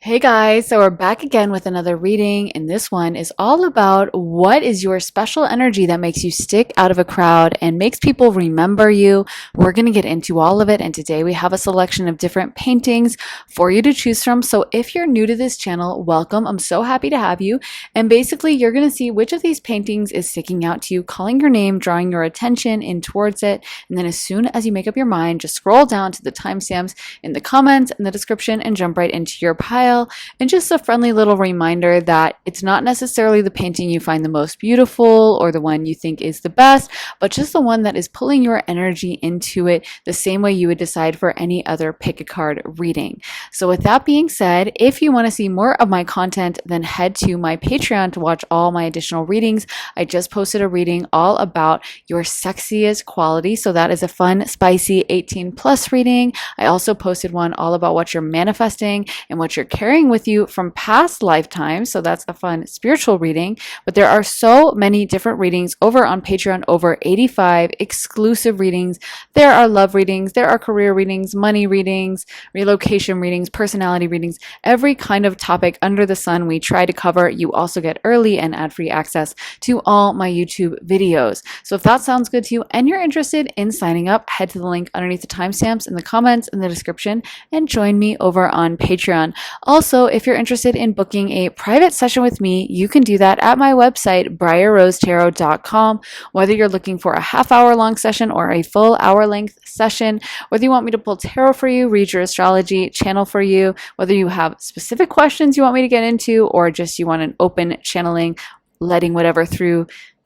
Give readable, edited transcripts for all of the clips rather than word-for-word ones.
Hey guys, so we're back again with another reading, and this one is all about what is your special energy that makes you stick out of a crowd and makes people remember you. We're going to get into all of it, and today we have a selection of different paintings for you to choose from. So if you're new to this channel, welcome. I'm so happy to have you. And basically, you're going to see which of these paintings is sticking out to you, calling your name, drawing your attention in towards it. And then as soon as you make up your mind, just scroll down to the timestamps in the comments and the description and jump right into your pile. And just a friendly little reminder that it's not necessarily the painting you find the most beautiful or the one you think is the best, but just the one that is pulling your energy into it the same way you would decide for any other pick a card reading. So with that being said, if you want to see more of my content, then head to my Patreon to watch all my additional readings. I just posted a reading all about your sexiest quality. So that is a fun, spicy 18 plus reading. I also posted one all about what you're manifesting and what you're carrying with you from past lifetimes. So that's a fun spiritual reading. But there are so many different readings over on Patreon, over 85 exclusive readings. There are love readings, there are career readings, money readings, relocation readings, personality readings, every kind of topic under the sun we try to cover. You also get early and ad-free access to all my YouTube videos. So if that sounds good to you and you're interested in signing up, head to the link underneath the timestamps in the comments in the description and join me over on Patreon. Also, if you're interested in booking a private session with me, you can do that at my website, briarrosetarot.com. Whether you're looking for a half-hour long session or a full hour-length session, whether you want me to pull tarot for you, read your astrology, channel for you, whether you have specific questions you want me to get into, or just you want an open channeling, letting whatever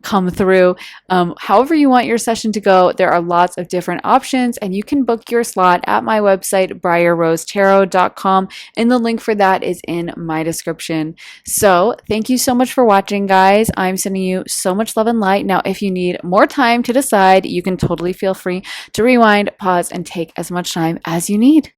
come through. However you want your session to go, there are lots of different options, and you can book your slot at my website, briarrosetarot.com, and the link for that is in my description. So thank you so much for watching, guys. I'm sending you so much love and light. Now, if you need more time to decide, you can totally feel free to rewind, pause, and take as much time as you need.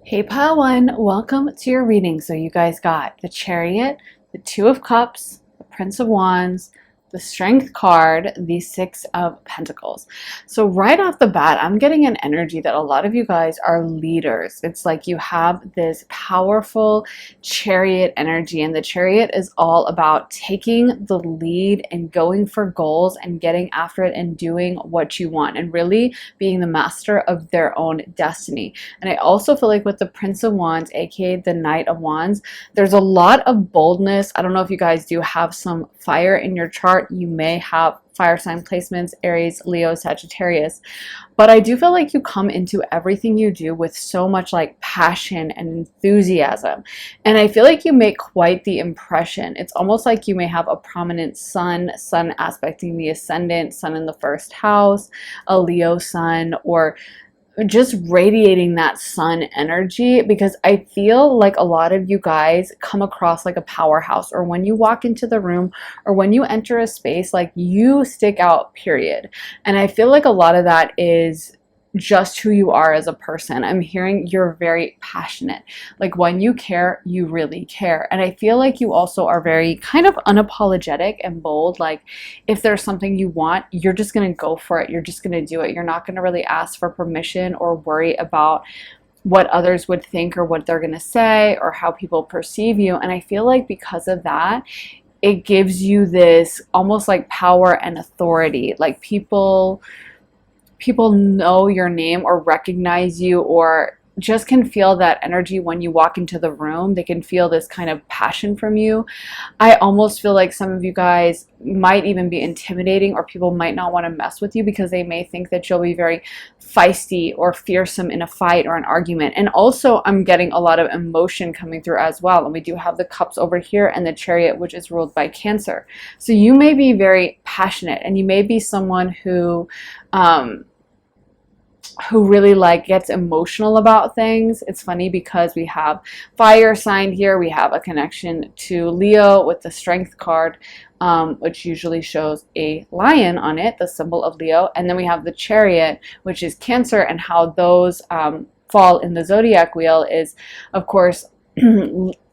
Hey, Pile 1, welcome to your reading. So you guys got the Chariot, the Two of Cups, the Prince of Wands, the Strength card, the Six of Pentacles. So right off the bat, I'm getting an energy that a lot of you guys are leaders. It's like you have this powerful Chariot energy, and the Chariot is all about taking the lead and going for goals and getting after it and doing what you want and really being the master of their own destiny. And I also feel like with the Prince of Wands, aka the Knight of Wands, there's a lot of boldness. I don't know if you guys do have some fire in your chart. You may have fire sign placements, Aries, Leo, Sagittarius, but I do feel like you come into everything you do with so much like passion and enthusiasm, and I feel like you make quite the impression. It's almost like you may have a prominent sun aspecting the ascendant, sun in the first house, a Leo sun, or just radiating that sun energy, because I feel like a lot of you guys come across like a powerhouse, or when you walk into the room or when you enter a space, like you stick out, period. And I feel like a lot of that is just who you are as a person. I'm hearing you're very passionate. Like when you care, you really care. And I feel like you also are very kind of unapologetic and bold. Like if there's something you want, you're just going to go for it. You're just going to do it. You're not going to really ask for permission or worry about what others would think or what they're going to say or how people perceive you. And I feel like because of that, it gives you this almost like power and authority. Like people know your name or recognize you, or just can feel that energy when you walk into the room. They can feel this kind of passion from you. I almost feel like some of you guys might even be intimidating, or people might not want to mess with you because they may think that you'll be very feisty or fearsome in a fight or an argument. And also I'm getting a lot of emotion coming through as well. And we do have the Cups over here and the Chariot, which is ruled by Cancer. So you may be very passionate, and you may be someone who really like gets emotional about things. It's funny because we have fire sign here. We have a connection to Leo with the Strength card, which usually shows a lion on it, the symbol of Leo. And then we have the Chariot, which is Cancer, and how those fall in the zodiac wheel is, of course,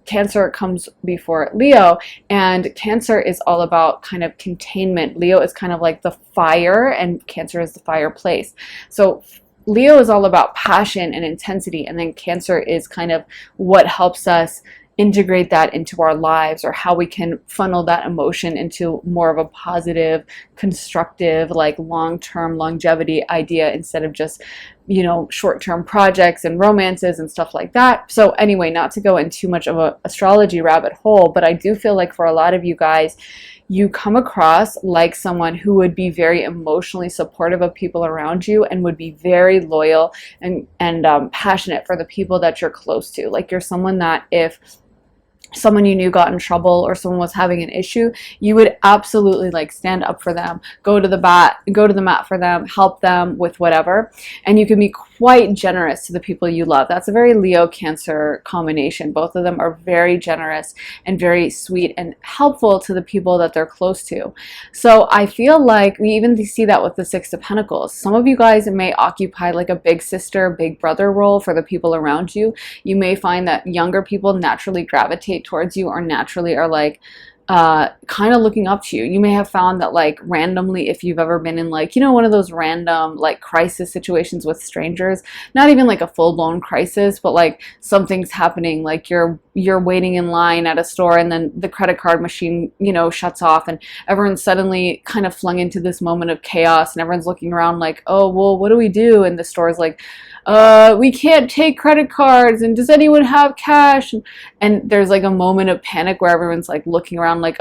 Cancer comes before Leo, and Cancer is all about kind of containment. Leo is kind of like the fire, and Cancer is the fireplace. So Leo is all about passion and intensity, and then Cancer is kind of what helps us integrate that into our lives, or how we can funnel that emotion into more of a positive, constructive, like long-term longevity idea, instead of just, you know, short-term projects and romances and stuff like that. So anyway, not to go in too much of a astrology rabbit hole, but I do feel like for a lot of you guys, you come across like someone who would be very emotionally supportive of people around you, and would be very loyal and passionate for the people that you're close to. Like, you're someone that if someone you knew got in trouble, or someone was having an issue, you would absolutely like stand up for them, go to the mat for them, help them with whatever. And you can be quite generous to the people you love. That's a very Leo Cancer combination. Both of them are very generous and very sweet and helpful to the people that they're close to. So I feel like we even see that with the Six of Pentacles. Some of you guys may occupy like a big sister, big brother role for the people around you. You may find that younger people naturally gravitate towards you, or naturally are like kind of looking up to you. You may have found that like randomly, if you've ever been in like, you know, one of those random like crisis situations with strangers, not even like a full-blown crisis, but like something's happening, like you're waiting in line at a store, and then the credit card machine, you know, shuts off, and everyone's suddenly kind of flung into this moment of chaos, and everyone's looking around like, oh well, what do we do? And the store's like, we can't take credit cards, and does anyone have cash? And there's like a moment of panic where everyone's like looking around like,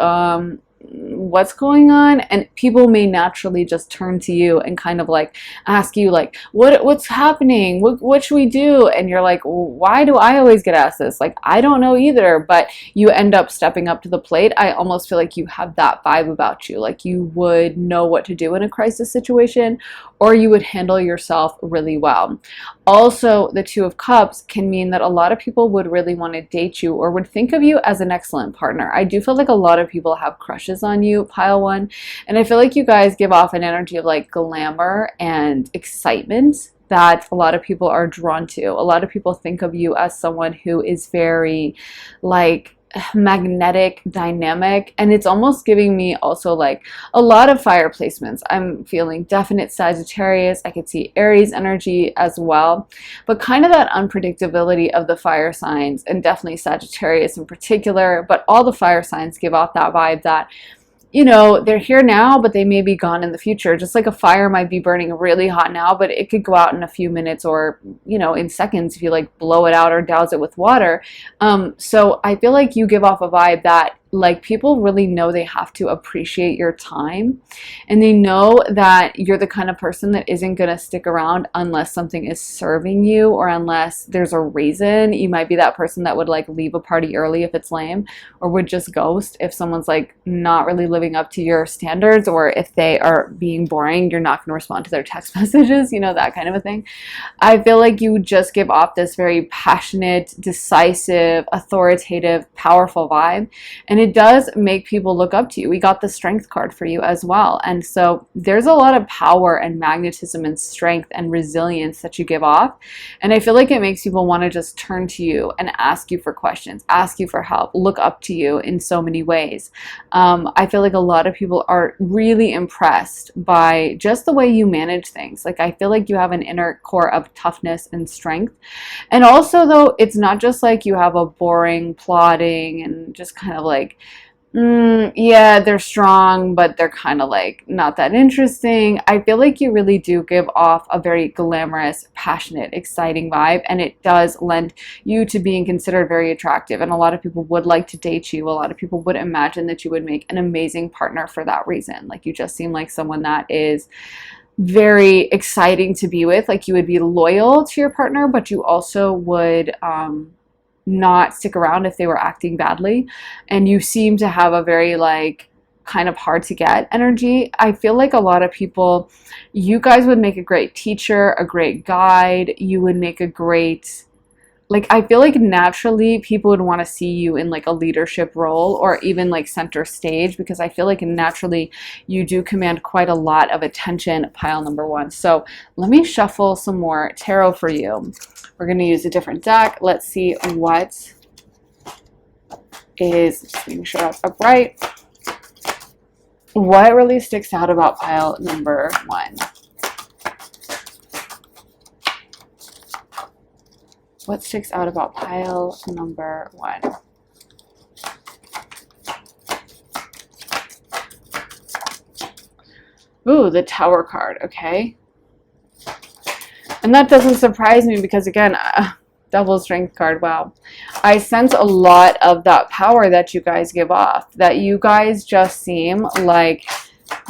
what's going on? And people may naturally just turn to you and kind of like ask you like, what's happening? What should we do? And you're like, well, why do I always get asked this? Like, I don't know either, but you end up stepping up to the plate. I almost feel like you have that vibe about you. Like, you would know what to do in a crisis situation, or you would handle yourself really well. Also, the Two of Cups can mean that a lot of people would really want to date you, or would think of you as an excellent partner. I do feel like a lot of people have crushes on you, pile one, and I feel like you guys give off an energy of like glamour and excitement that a lot of people are drawn to. A lot of people think of you as someone who is very like magnetic, dynamic, and it's almost giving me also like a lot of fire placements. I'm feeling definite Sagittarius. I could see Aries energy as well, but kind of that unpredictability of the fire signs, and definitely Sagittarius in particular, but all the fire signs give off that vibe that, you know, they're here now, but they may be gone in the future. Just like a fire might be burning really hot now, but it could go out in a few minutes, or, you know, in seconds if you like blow it out or douse it with water. So I feel like you give off a vibe that like people really know they have to appreciate your time, and they know that you're the kind of person that isn't going to stick around unless something is serving you, or unless there's a reason. You might be that person that would like leave a party early if it's lame, or would just ghost if someone's like not really living up to your standards, or if they are being boring, you're not going to respond to their text messages, you know, that kind of a thing. I feel like you just give off this very passionate, decisive, authoritative, powerful vibe, and it does make people look up to you. We got the Strength card for you as well. And so there's a lot of power and magnetism and strength and resilience that you give off. And I feel like it makes people want to just turn to you and ask you for questions, ask you for help, look up to you in so many ways. I feel like a lot of people are really impressed by just the way you manage things. Like, I feel like you have an inner core of toughness and strength. And also, though, it's not just like you have a boring, plodding, and just kind of like, yeah, they're strong, but they're kind of like not that interesting. I feel like you really do give off a very glamorous, passionate, exciting vibe, and it does lend you to being considered very attractive. And a lot of people would like to date you. A lot of people would imagine that you would make an amazing partner for that reason. Like, you just seem like someone that is very exciting to be with. Like, you would be loyal to your partner, but you also would not stick around if they were acting badly. And you seem to have a very like kind of hard to get energy. I feel like a lot of people, you guys would make a great teacher, a great guide. You would make a great, like, I feel like naturally people would want to see you in like a leadership role, or even like center stage, because I feel like naturally you do command quite a lot of attention, pile number one. So let me shuffle some more tarot for you. We're going to use a different deck. Let's see what is, just making sure that's upright. What really sticks out about pile number one? What sticks out about pile number 1? Ooh, the Tower card. Okay. And that doesn't surprise me because, again, double strength card. Wow. I sense a lot of that power that you guys give off, that you guys just seem like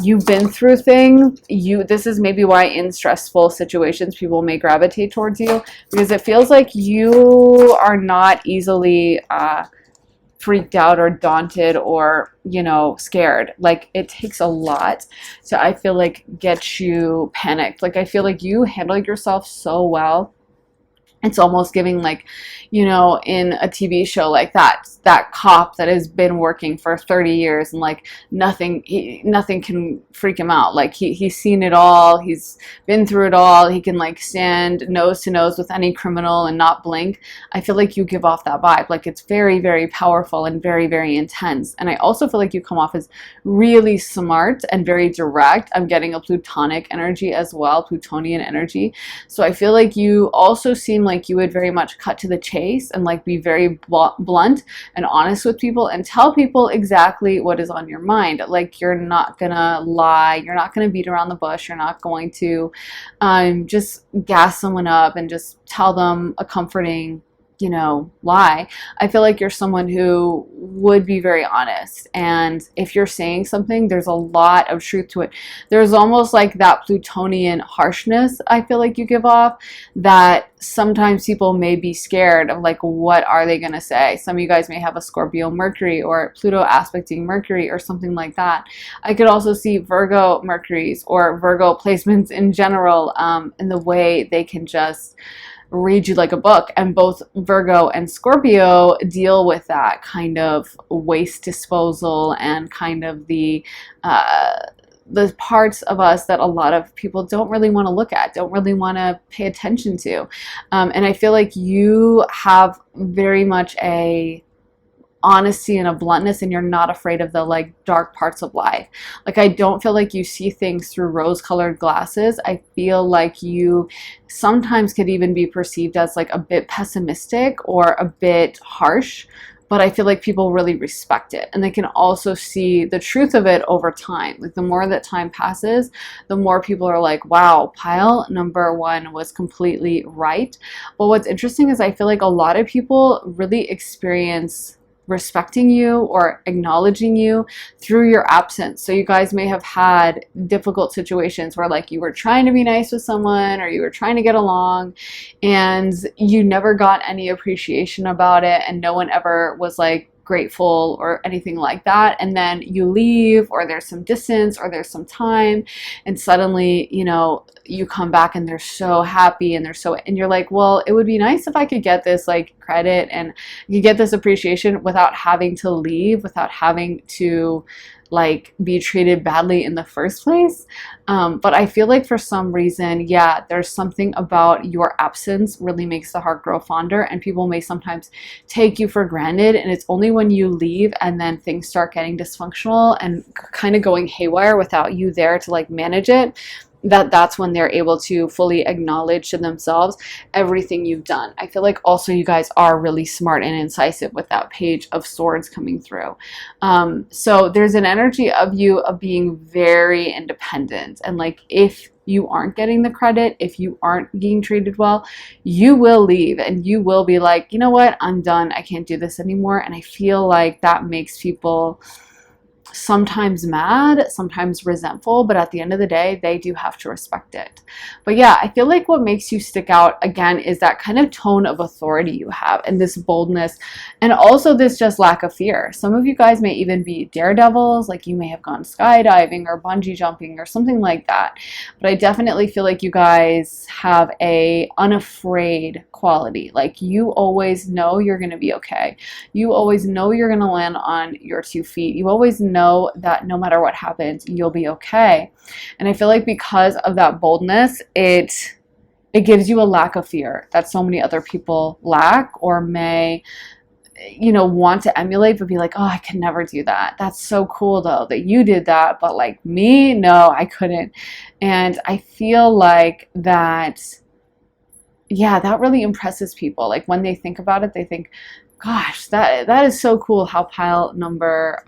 you've been through things. This is maybe why in stressful situations people may gravitate towards you, because it feels like you are not easily freaked out or daunted or, you know, scared. Like, it takes a lot to, I feel like, get you panicked. Like, I feel like you handle yourself so well. It's almost giving, like, you know, in a TV show like that cop that has been working for 30 years and like nothing can freak him out. Like, he's seen it all, he's been through it all, he can like stand nose to nose with any criminal and not blink. I feel like you give off that vibe. Like, it's very, very powerful and very, very intense. And I also feel like you come off as really smart and very direct. I'm getting a Plutonic energy as well, Plutonian energy. So I feel like you also seem like you would very much cut to the chase and like be very blunt and honest with people and tell people exactly what is on your mind. Like, you're not gonna lie, you're not gonna beat around the bush, you're not going to just gas someone up and just tell them a comforting, you know, lie. I feel like you're someone who would be very honest, and if you're saying something, there's a lot of truth to it. There's almost like that Plutonian harshness I feel like you give off, that sometimes people may be scared of, like, what are they going to say? Some of you guys may have a Scorpio Mercury or Pluto aspecting Mercury or something like that. I could also see Virgo Mercuries or Virgo placements in general, in the way they can just read you like a book. And both Virgo and Scorpio deal with that kind of waste disposal and kind of the parts of us that a lot of people don't really want to look at, don't really want to pay attention to. And I feel like you have very much a honesty and a bluntness, and you're not afraid of the like dark parts of life. Like, I don't feel like you see things through rose-colored glasses. I feel like you sometimes could even be perceived as like a bit pessimistic or a bit harsh, but I feel like people really respect it, and they can also see the truth of it over time. Like, the more that time passes, the more people are like, wow, pile number 1 was completely right. But what's interesting is I feel like a lot of people really experience respecting you or acknowledging you through your absence. So you guys may have had difficult situations where, like, you were trying to be nice with someone or you were trying to get along and you never got any appreciation about it, and no one ever was like grateful or anything like that. And then you leave, or there's some distance, or there's some time, and suddenly, you know, you come back and they're so happy and and you're like, well, it would be nice if I could get this like credit and you get this appreciation without having to leave, without having to like be treated badly in the first place. But I feel like for some reason, yeah, there's something about your absence really makes the heart grow fonder, and people may sometimes take you for granted, and it's only when you leave and then things start getting dysfunctional and kind of going haywire without you there to like manage it, that's when they're able to fully acknowledge to themselves everything you've done. I feel like also you guys are really smart and incisive with that Page of Swords coming through. So there's an energy of you of being very independent, and like, if you aren't getting the credit, if you aren't being treated well, you will leave and you will be like, you know what, I'm done, I can't do this anymore. And I feel like that makes people sometimes mad, sometimes resentful, but at the end of the day, they do have to respect it. But yeah, I feel like what makes you stick out again is that kind of tone of authority you have, and this boldness, and also this just lack of fear. Some of you guys may even be daredevils, like you may have gone skydiving or bungee jumping or something like that. But I definitely feel like you guys have a unafraid quality. Like, you always know you're going to be okay. You always know you're going to land on your 2 feet. You always know that no matter what happens, you'll be okay. And I feel like because of that boldness, it gives you a lack of fear that so many other people lack, or may, you know, want to emulate, but be like, oh, I could never do that. That's so cool though that you did that, but like me, no, I couldn't. And I feel like that yeah, that really impresses people. Like when they think about it, they think, gosh, that is so cool how pile number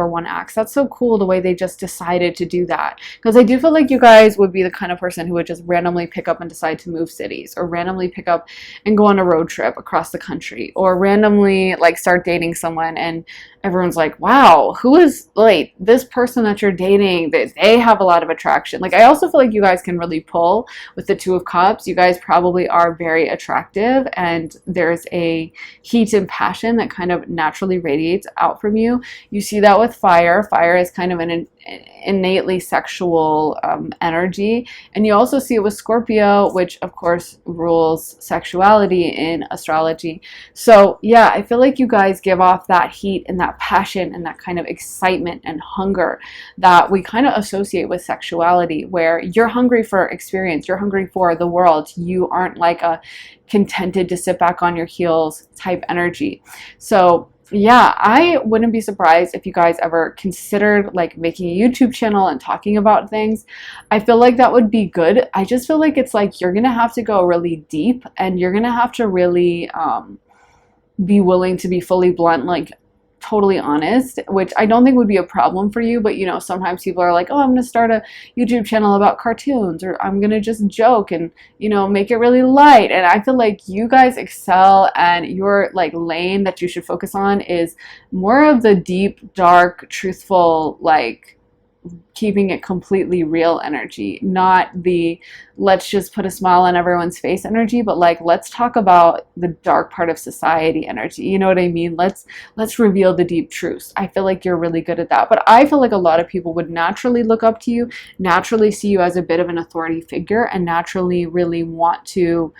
one acts. That's so cool the way they just decided to do that. Because I do feel like you guys would be the kind of person who would just randomly pick up and decide to move cities, or randomly pick up and go on a road trip across the country, or randomly like start dating someone and everyone's like, wow, who is like this person that you're dating? They have a lot of attraction. Like I also feel like you guys can really pull with the Two of Cups. You guys probably are very attractive, and there's a heat and passion that kind of naturally radiates out from you. You see that with fire. Fire is kind of an innately sexual energy. And you also see it with Scorpio, which of course rules sexuality in astrology. So yeah, I feel like you guys give off that heat and that passion and that kind of excitement and hunger that we kind of associate with sexuality, where you're hungry for experience, you're hungry for the world. You aren't like a contented to sit back on your heels type energy. So yeah, I wouldn't be surprised if you guys ever considered like making a YouTube channel and talking about things. I feel like that would be good. I just feel like it's like you're gonna have to go really deep, and you're gonna have to really be willing to be fully blunt, like totally honest, which I don't think would be a problem for you. But you know, sometimes people are like, oh, I'm gonna start a YouTube channel about cartoons, or I'm gonna just joke and, you know, make it really light. And I feel like you guys excel, and your like lane that you should focus on is more of the deep, dark, truthful, like keeping it completely real energy, not the let's just put a smile on everyone's face energy, but like let's talk about the dark part of society energy. You know what I mean? Let's reveal the deep truths. I feel like you're really good at that. But I feel like a lot of people would naturally look up to you, naturally see you as a bit of an authority figure, and naturally really want to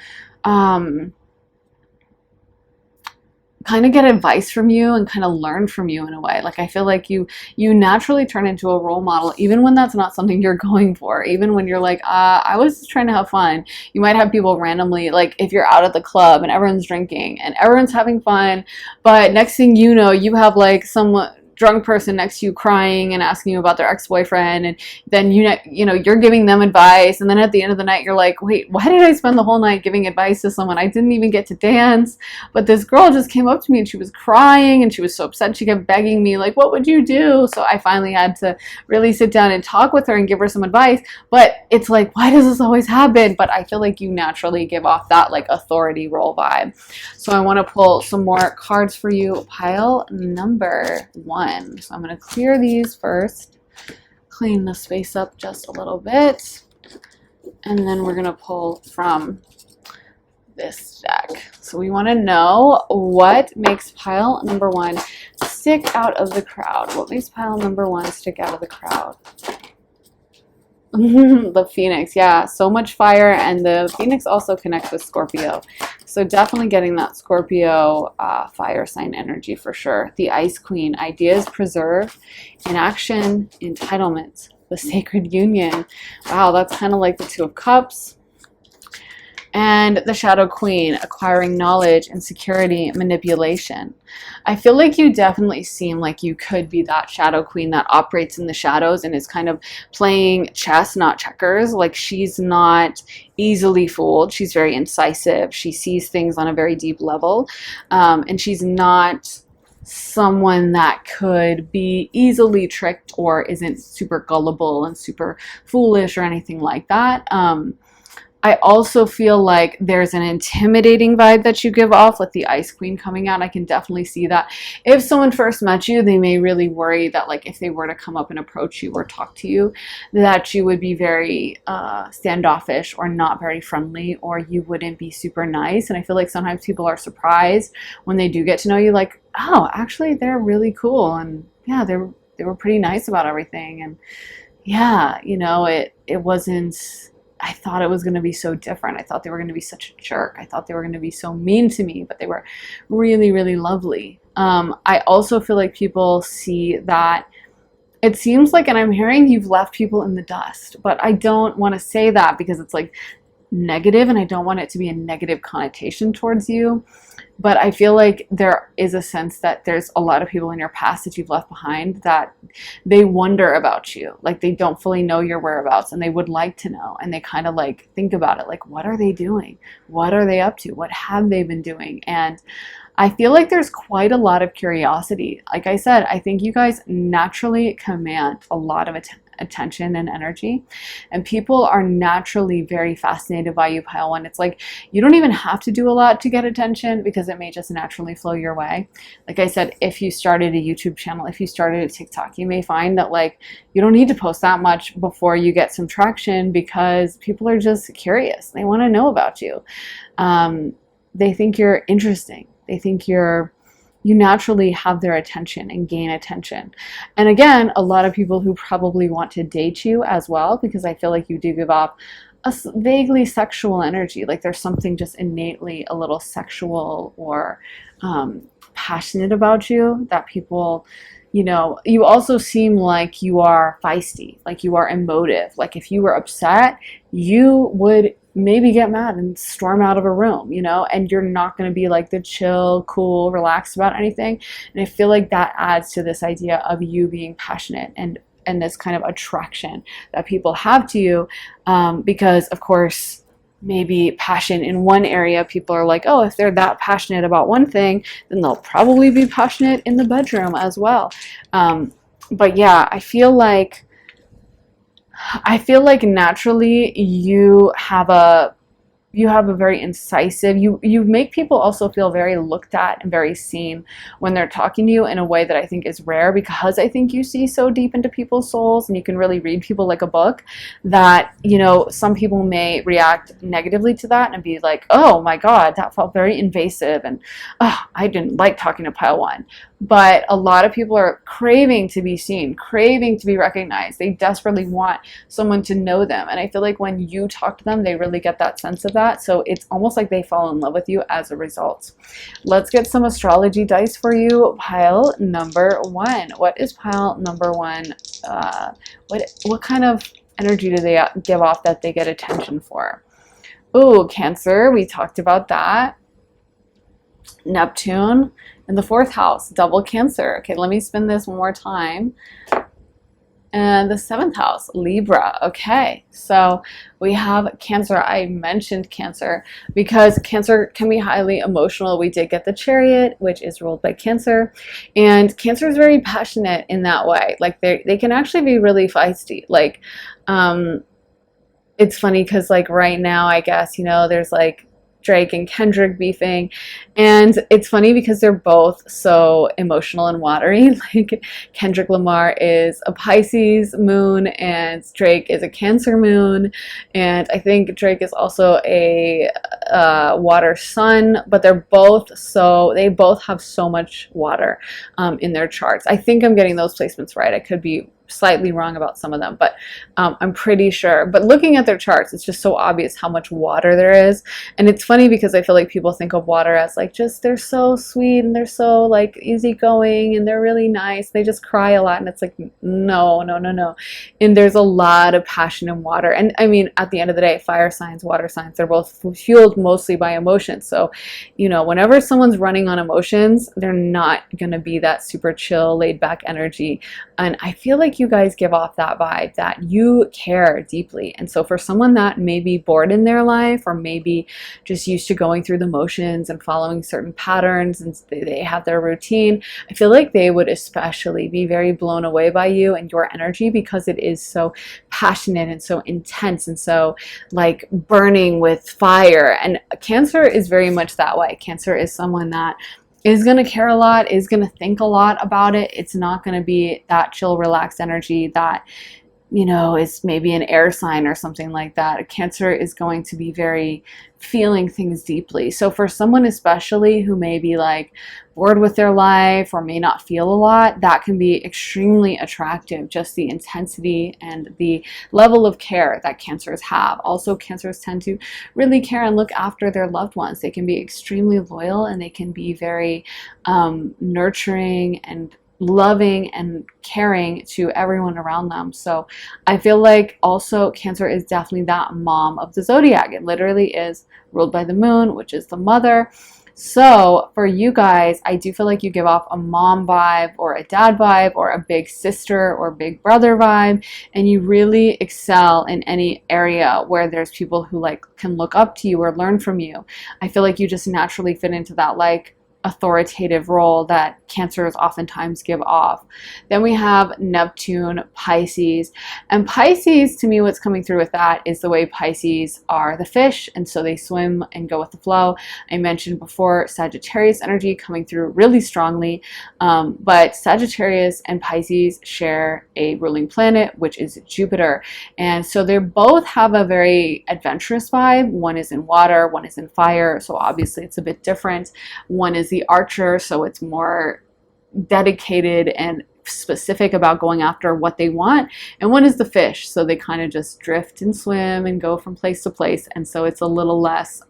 kind of get advice from you and kind of learn from you in a way. Like I feel like you naturally turn into a role model, even when that's not something you're going for. Even when you're like, I was just trying to have fun. You might have people randomly, like if you're out at the club and everyone's drinking and everyone's having fun, but next thing you know, you have like some drunk person next to you crying and asking you about their ex-boyfriend, and then you know you're giving them advice, and then at the end of the night you're like, wait, why did I spend the whole night giving advice to someone? I didn't even get to dance, but this girl just came up to me and she was crying and she was so upset. She kept begging me like, what would you do? So I finally had to really sit down and talk with her and give her some advice. But it's like, why does this always happen? But I feel like you naturally give off that like authority role vibe. So I want to pull some more cards for you. Pile number 1. So I'm going to clear these first, clean the space up just a little bit, and then we're going to pull from this deck. So we want to know what makes pile number 1 stick out of the crowd. What makes pile number 1 stick out of the crowd? The Phoenix, yeah, so much fire, and the Phoenix also connects with Scorpio. So definitely getting that Scorpio fire sign energy for sure. The Ice Queen, ideas preserved, inaction, entitlement, the Sacred Union. Wow, that's kind of like the Two of Cups. And the Shadow Queen, acquiring knowledge and security, manipulation. I feel like you definitely seem like you could be that Shadow Queen that operates in the shadows and is kind of playing chess, not checkers. Like she's not easily fooled. She's very incisive. She sees things on a very deep level. And she's not someone that could be easily tricked or isn't super gullible and super foolish or anything like that. I also feel like there's an intimidating vibe that you give off with the Ice Queen coming out. I can definitely see that. If someone first met you, they may really worry that like if they were to come up and approach you or talk to you, that you would be very standoffish or not very friendly, or you wouldn't be super nice. And I feel like sometimes people are surprised when they do get to know you, like, oh, actually they're really cool, and yeah, they were pretty nice about everything. And yeah, you know, it wasn't, I thought it was going to be so different. I thought they were going to be such a jerk. I thought they were going to be so mean to me, but they were really, really lovely. I also feel like people see that it seems like, and I'm hearing you've left people in the dust, but I don't want to say that because it's like negative, and I don't want it to be a negative connotation towards you. But I feel like there is a sense that there's a lot of people in your past that you've left behind that they wonder about you. Like they don't fully know your whereabouts and they would like to know. And they kind of like think about it. Like, what are they doing? What are they up to? What have they been doing? And I feel like there's quite a lot of curiosity. Like I said, I think you guys naturally command a lot of attention and energy, and people are naturally very fascinated by you, pile one. It's like you don't even have to do a lot to get attention because it may just naturally flow your way. Like I said, if you started a YouTube channel, if you started a TikTok, you may find that like you don't need to post that much before you get some traction because people are just curious. They want to know about you. They think you're interesting. They think you naturally have their attention and gain attention. And again, a lot of people who probably want to date you as well, because I feel like you do give off a vaguely sexual energy. Like there's something just innately a little sexual or passionate about you that people, you know, you also seem like you are feisty, like you are emotive. Like if you were upset, you would maybe get mad and storm out of a room, you know, and you're not going to be like the chill, cool, relaxed about anything. And I feel like that adds to this idea of you being passionate and this kind of attraction that people have to you, because of course, maybe passion in one area, people are like, oh, if they're that passionate about one thing, then they'll probably be passionate in the bedroom as well. But yeah, I feel like naturally you have a very incisive, you make people also feel very looked at and very seen when they're talking to you in a way that I think is rare, because I think you see so deep into people's souls and you can really read people like a book, that, you know, some people may react negatively to that and be like, oh my God, that felt very invasive and oh, I didn't like talking to pile one. But a lot of people are craving to be seen, craving to be recognized. They desperately want someone to know them. And I feel like when you talk to them, they really get that sense of that. So it's almost like they fall in love with you as a result. Let's get some astrology dice for you. Pile number one. What is pile number one? What kind of energy do they give off that they get attention for? Ooh, Cancer. We talked about that. Neptune in the 4th house, double Cancer. Okay, let me spin this one more time. And the 7th house, Libra. Okay, so we have Cancer. I mentioned Cancer because Cancer can be highly emotional. We did get the Chariot, which is ruled by Cancer. And Cancer is very passionate in that way. Like they can actually be really feisty. Like, it's funny because like right now, I guess, you know, there's like Drake and Kendrick beefing, and it's funny because they're both so emotional and watery. Like Kendrick Lamar is a Pisces moon and Drake is a Cancer moon, and I think Drake is also a water sun, but they both have so much water in their charts. I think I'm getting those placements right. I could be slightly wrong about some of them, but I'm pretty sure. But looking at their charts, it's just so obvious how much water there is. And it's funny because I feel like people think of water as like just they're so sweet and they're so like easygoing and they're really nice. They just cry a lot, and it's like no. And there's a lot of passion in water. And I mean, at the end of the day, fire signs, water signs, they're both fueled mostly by emotions. So, you know, whenever someone's running on emotions, they're not going to be that super chill, laid back energy. And I feel like you guys give off that vibe that you care deeply. And so for someone that may be bored in their life or maybe just used to going through the motions and following certain patterns and they have their routine, I feel like they would especially be very blown away by you and your energy because it is so passionate and so intense and so like burning with fire. And Cancer is very much that way. Cancer is someone that is going to care a lot, is going to think a lot about it. It's not going to be that chill, relaxed energy that, you know, is maybe an air sign or something like that. Cancer is going to be very feeling things deeply. So for someone especially who may be like bored with their life or may not feel a lot, that can be extremely attractive, just the intensity and the level of care that Cancers have. Also, Cancers tend to really care and look after their loved ones. They can be extremely loyal and they can be very nurturing and loving and caring to everyone around them. So I feel like also Cancer is definitely that mom of the zodiac. It literally is ruled by the moon, which is the mother. So for you guys, I do feel like you give off a mom vibe or a dad vibe or a big sister or big brother vibe, and you really excel in any area where there's people who like can look up to you or learn from you. I feel like you just naturally fit into that like authoritative role that Cancers oftentimes give off. Then we have Neptune, Pisces. And Pisces, to me, what's coming through with that is the way Pisces are the fish, and so they swim and go with the flow. I mentioned before Sagittarius energy coming through really strongly, but Sagittarius and Pisces share a ruling planet, which is Jupiter. And so they both have a very adventurous vibe. One is in water, one is in fire, so obviously it's a bit different. One is the archer, so it's more dedicated and specific about going after what they want, and one is the fish, so they kind of just drift and swim and go from place to place, and so it's a little less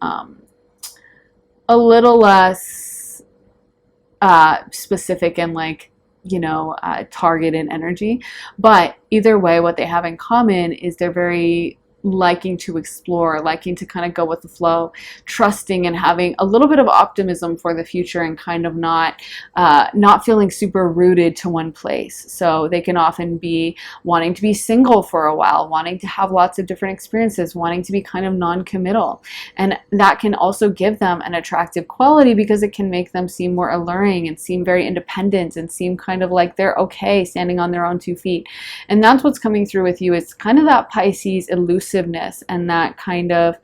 specific and like, you know, targeted energy. But either way, what they have in common is they're very liking to explore, liking to kind of go with the flow, trusting and having a little bit of optimism for the future, and kind of not feeling super rooted to one place. So they can often be wanting to be single for a while, wanting to have lots of different experiences, wanting to be kind of non-committal. And that can also give them an attractive quality because it can make them seem more alluring and seem very independent and seem kind of like they're okay standing on their own 2 feet. And that's what's coming through with you. It's kind of that Pisces elusiveness and that kind of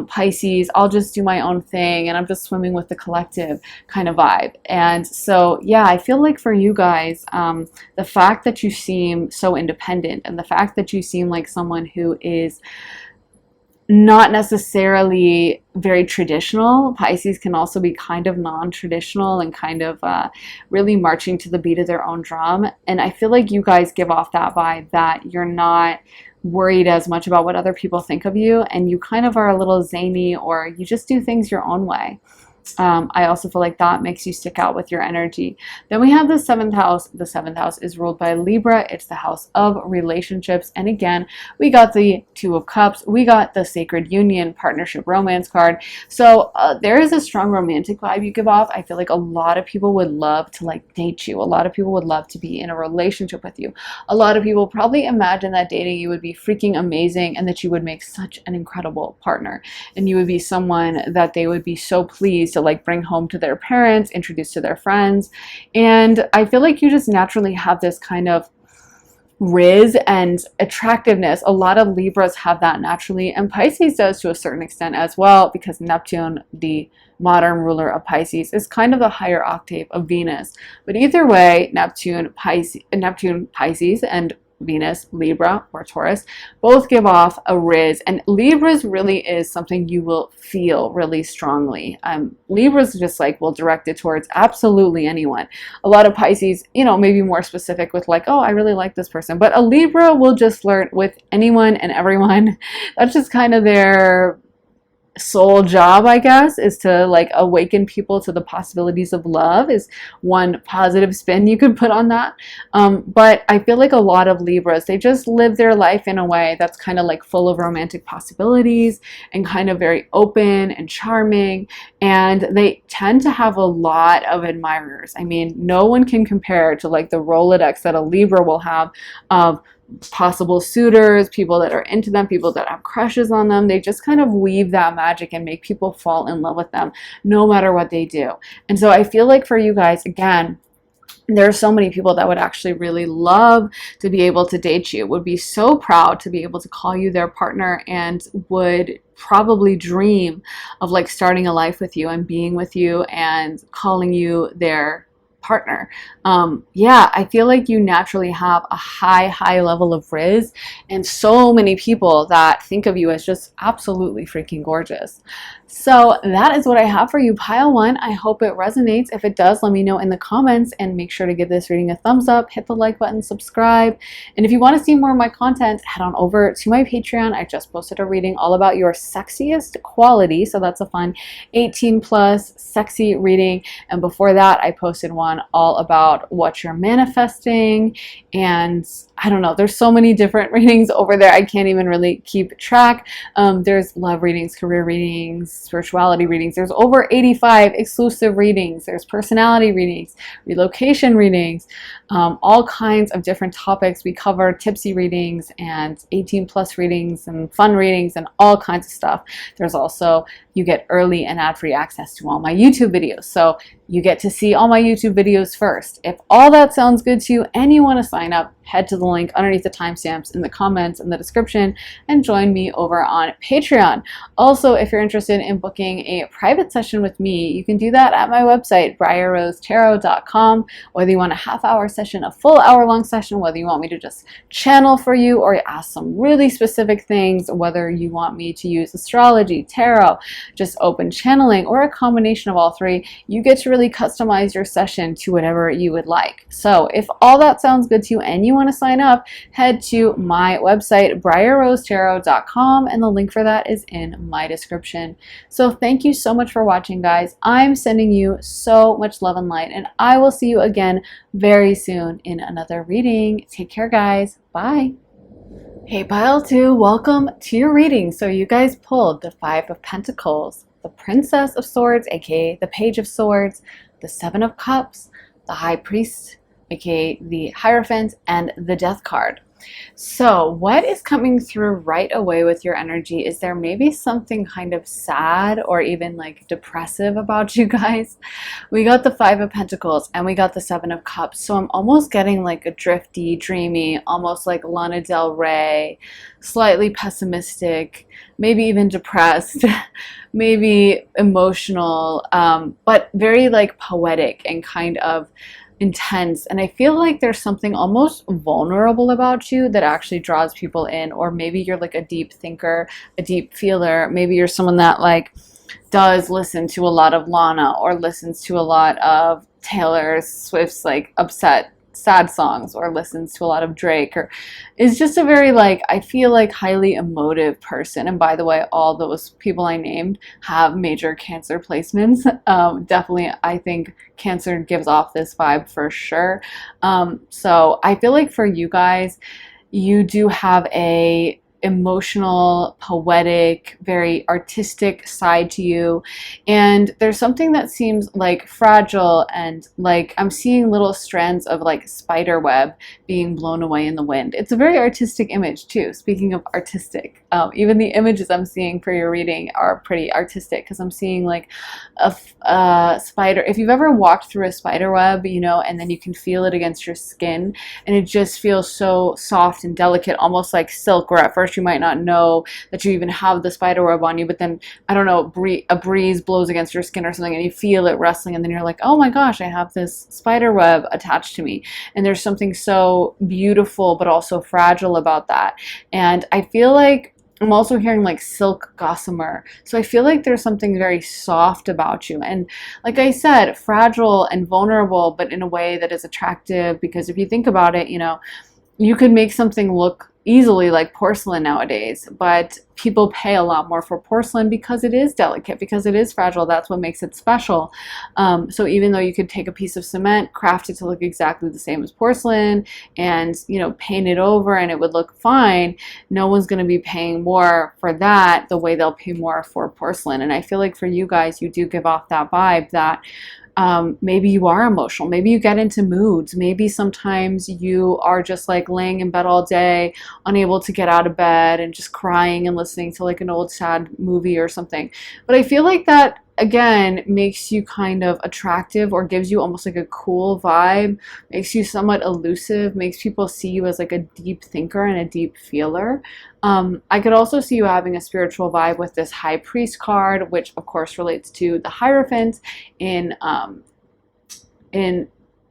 Pisces, I'll just do my own thing and I'm just swimming with the collective kind of vibe. And so, yeah, I feel like for you guys, the fact that you seem so independent and the fact that you seem like someone who is not necessarily very traditional. Pisces can also be kind of non-traditional and kind of really marching to the beat of their own drum. And I feel like you guys give off that vibe that you're not worried as much about what other people think of you, and you kind of are a little zany, or you just do things your own way. I also feel like that makes you stick out with your energy. Then we have the 7th house. The 7th house is ruled by Libra. It's the house of relationships. And again, we got the 2 of Cups. We got the Sacred Union, partnership, romance card. So there is a strong romantic vibe you give off. I feel like a lot of people would love to like date you. A lot of people would love to be in a relationship with you. A lot of people probably imagine that dating you would be freaking amazing and that you would make such an incredible partner. And you would be someone that they would be so pleased to like bring home to their parents, introduce to their friends. And I feel like you just naturally have this kind of riz and attractiveness. A lot of Libras have that naturally, and Pisces does to a certain extent as well, because Neptune, the modern ruler of Pisces, is kind of the higher octave of Venus. But either way, Neptune, Pisces, and Venus, Libra or Taurus, both give off a riz, and Libras really is something you will feel really strongly. Libras just like will direct it towards absolutely anyone. A lot of Pisces, you know, maybe more specific with like, oh, I really like this person, but a Libra will just flirt with anyone and everyone. That's just kind of their soul job, I guess, is to like awaken people to the possibilities of love, is one positive spin you could put on that. But I feel like a lot of Libras, they just live their life in a way that's kind of like full of romantic possibilities and kind of very open and charming, and they tend to have a lot of admirers. I mean, no one can compare to like the Rolodex that a Libra will have of possible suitors, people that are into them, people that have crushes on them. They just kind of weave that magic and make people fall in love with them no matter what they do. And so I feel like for you guys, again, there are so many people that would actually really love to be able to date you, would be so proud to be able to call you their partner, and would probably dream of like starting a life with you and being with you and calling you their partner. Yeah, I feel like you naturally have a high level of riz, and so many people that think of you as just absolutely freaking gorgeous. So that is what I have for you, pile 1. I hope it resonates. If it does, let me know in the comments, and make sure to give this reading a thumbs up, hit the like button, subscribe. And if you want to see more of my content, head on over to my Patreon. I just posted a reading all about your sexiest quality, so that's a fun 18+ sexy reading. And before that, I posted one all about what you're manifesting, and I don't know, there's so many different readings over there. I can't even really keep track. There's love readings, career readings, spirituality readings. There's over 85 exclusive readings. There's personality readings, relocation readings, all kinds of different topics. We cover tipsy readings and 18 plus readings and fun readings and all kinds of stuff. There's also, you get early and ad-free access to all my YouTube videos. So you get to see all my YouTube videos first. If all that sounds good to you and you want to sign up, head to the link underneath the timestamps in the comments in the description and join me over on Patreon. Also, if you're interested in booking a private session with me, you can do that at my website, briarrosetarot.com. Whether you want a half-hour session, a full hour-long session, whether you want me to just channel for you or ask some really specific things, whether you want me to use astrology, tarot, just open channeling, or a combination of all three, you get to really customize your session to whatever you would like. So if all that sounds good to you and you want to sign up, head to my website, briarrosetarot.com, and the link for that is in my description. So thank you so much for watching, guys. I'm sending you so much love and light, and I will see you again very soon in another reading. Take care, guys. Bye. Hey, Pile 2, welcome to your reading. So you guys pulled the Five of Pentacles, the Princess of Swords, aka the Page of Swords, the Seven of Cups, the High Priest, aka the Hierophant, and the Death card. So what is coming through right away with your energy? Is there maybe something kind of sad or even like depressive about you guys? We got the Five of Pentacles and we got the Seven of Cups. So I'm almost getting like a drifty, dreamy, almost like Lana Del Rey, slightly pessimistic, maybe even depressed, maybe emotional, but very like poetic and kind of intense. And I feel like there's something almost vulnerable about you that actually draws people in. Or maybe you're like a deep thinker, a deep feeler. Maybe you're someone that like does listen to a lot of Lana or listens to a lot of Taylor Swift's like upset sad songs, or listens to a lot of Drake, or is just a very like, I feel like highly emotive person. And by the way, all those people I named have major Cancer placements. Definitely I think Cancer gives off this vibe for sure. So I feel like for you guys, you do have a emotional, poetic, very artistic side to you, and there's something that seems like fragile, and like I'm seeing little strands of like spider web being blown away in the wind. It's a very artistic image too. Speaking of artistic, even the images I'm seeing for your reading are pretty artistic, because I'm seeing like a spider. If you've ever walked through a spider web, you know, and then you can feel it against your skin, and it just feels so soft and delicate, almost like silk, where at first you might not know that you even have the spider web on you, but then, I don't know, a breeze blows against your skin or something and you feel it rustling, and then you're like, oh my gosh, I have this spider web attached to me. And there's something so beautiful but also fragile about that. And I feel like I'm also hearing like silk gossamer. So I feel like there's something very soft about you. And like I said, fragile and vulnerable, but in a way that is attractive, because if you think about it, you know, you could make something look easily like porcelain nowadays, but people pay a lot more for porcelain because it is delicate, because it is fragile. That's what makes it special. So even though you could take a piece of cement, craft it to look exactly the same as porcelain, and you know, paint it over and it would look fine, no one's going to be paying more for that the way they'll pay more for porcelain. And I feel like for you guys, you do give off that vibe that maybe you are emotional, maybe you get into moods, maybe sometimes you are just like laying in bed all day, unable to get out of bed, and just crying and listening to like an old sad movie or something. But I feel like that again makes you kind of attractive, or gives you almost like a cool vibe, makes you somewhat elusive, makes people see you as like a deep thinker and a deep feeler. I could also see you having a spiritual vibe with this High Priest card, which of course relates to the Hierophant in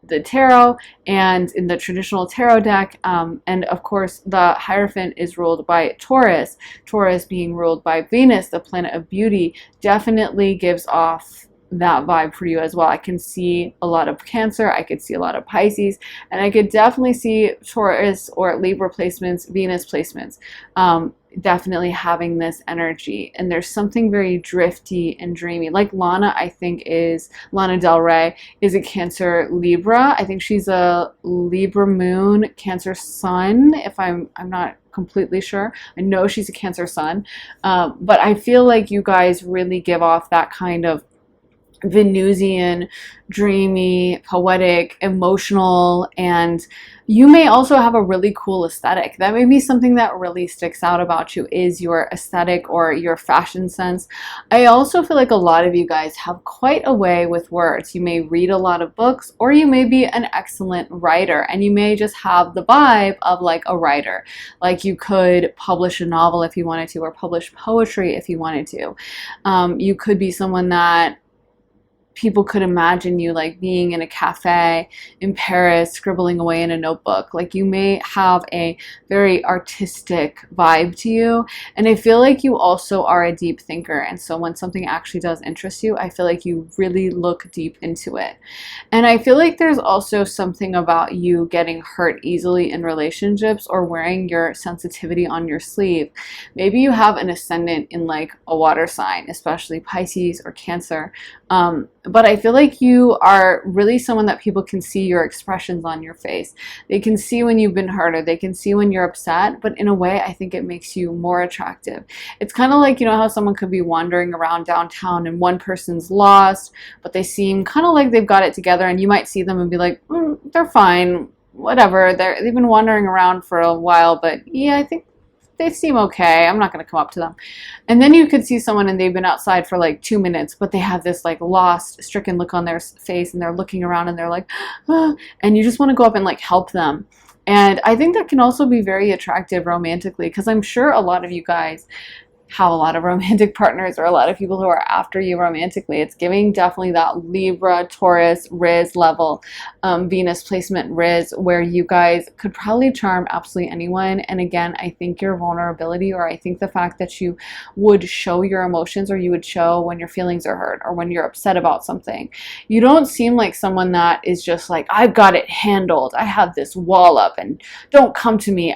the tarot and in the traditional tarot deck. And of course the Hierophant is ruled by Taurus. Taurus being ruled by Venus, the planet of beauty, definitely gives off that vibe for you as well. I can see a lot of Cancer, I could see a lot of Pisces, and I could definitely see Taurus or Libra placements, Venus placements. definitely having this energy, and there's something very drifty and dreamy. Like Lana Del Rey is a Cancer Libra. I think she's a Libra moon, Cancer sun, if I'm not completely sure. I know she's a Cancer sun. But I feel like you guys really give off that kind of Venusian, dreamy, poetic, emotional, and you may also have a really cool aesthetic. That may be something that really sticks out about you, is your aesthetic or your fashion sense. I also feel like a lot of you guys have quite a way with words. You may read a lot of books, or you may be an excellent writer, and you may just have the vibe of like a writer. Like you could publish a novel if you wanted to, or publish poetry if you wanted to. You could be someone that people could imagine you like being in a cafe in Paris, scribbling away in a notebook. Like you may have a very artistic vibe to you. And I feel like you also are a deep thinker. And so when something actually does interest you, I feel like you really look deep into it. And I feel like there's also something about you getting hurt easily in relationships, or wearing your sensitivity on your sleeve. Maybe you have an ascendant in like a water sign, especially Pisces or Cancer. But I feel like you are really someone that people can see your expressions on your face. They can see when you've been hurt, or they can see when you're upset, but in a way, I think it makes you more attractive. It's kind of like, you know, how someone could be wandering around downtown and one person's lost, but they seem kind of like they've got it together, and you might see them and be like, they're fine, whatever. They've been wandering around for a while, but yeah, I think they seem okay. I'm not going to come up to them. And then you could see someone and they've been outside for like 2 minutes, but they have this like lost, stricken look on their face, and they're looking around and they're like, ah, and you just want to go up and like help them. And I think that can also be very attractive romantically, because I'm sure a lot of you guys have a lot of romantic partners, or a lot of people who are after you romantically. It's giving definitely that Libra, Taurus, Riz level, Venus placement Riz, where you guys could probably charm absolutely anyone. And again, I think your vulnerability, or I think the fact that you would show your emotions, or you would show when your feelings are hurt, or when you're upset about something. You don't seem like someone that is just like, I've got it handled, I have this wall up, and don't come to me.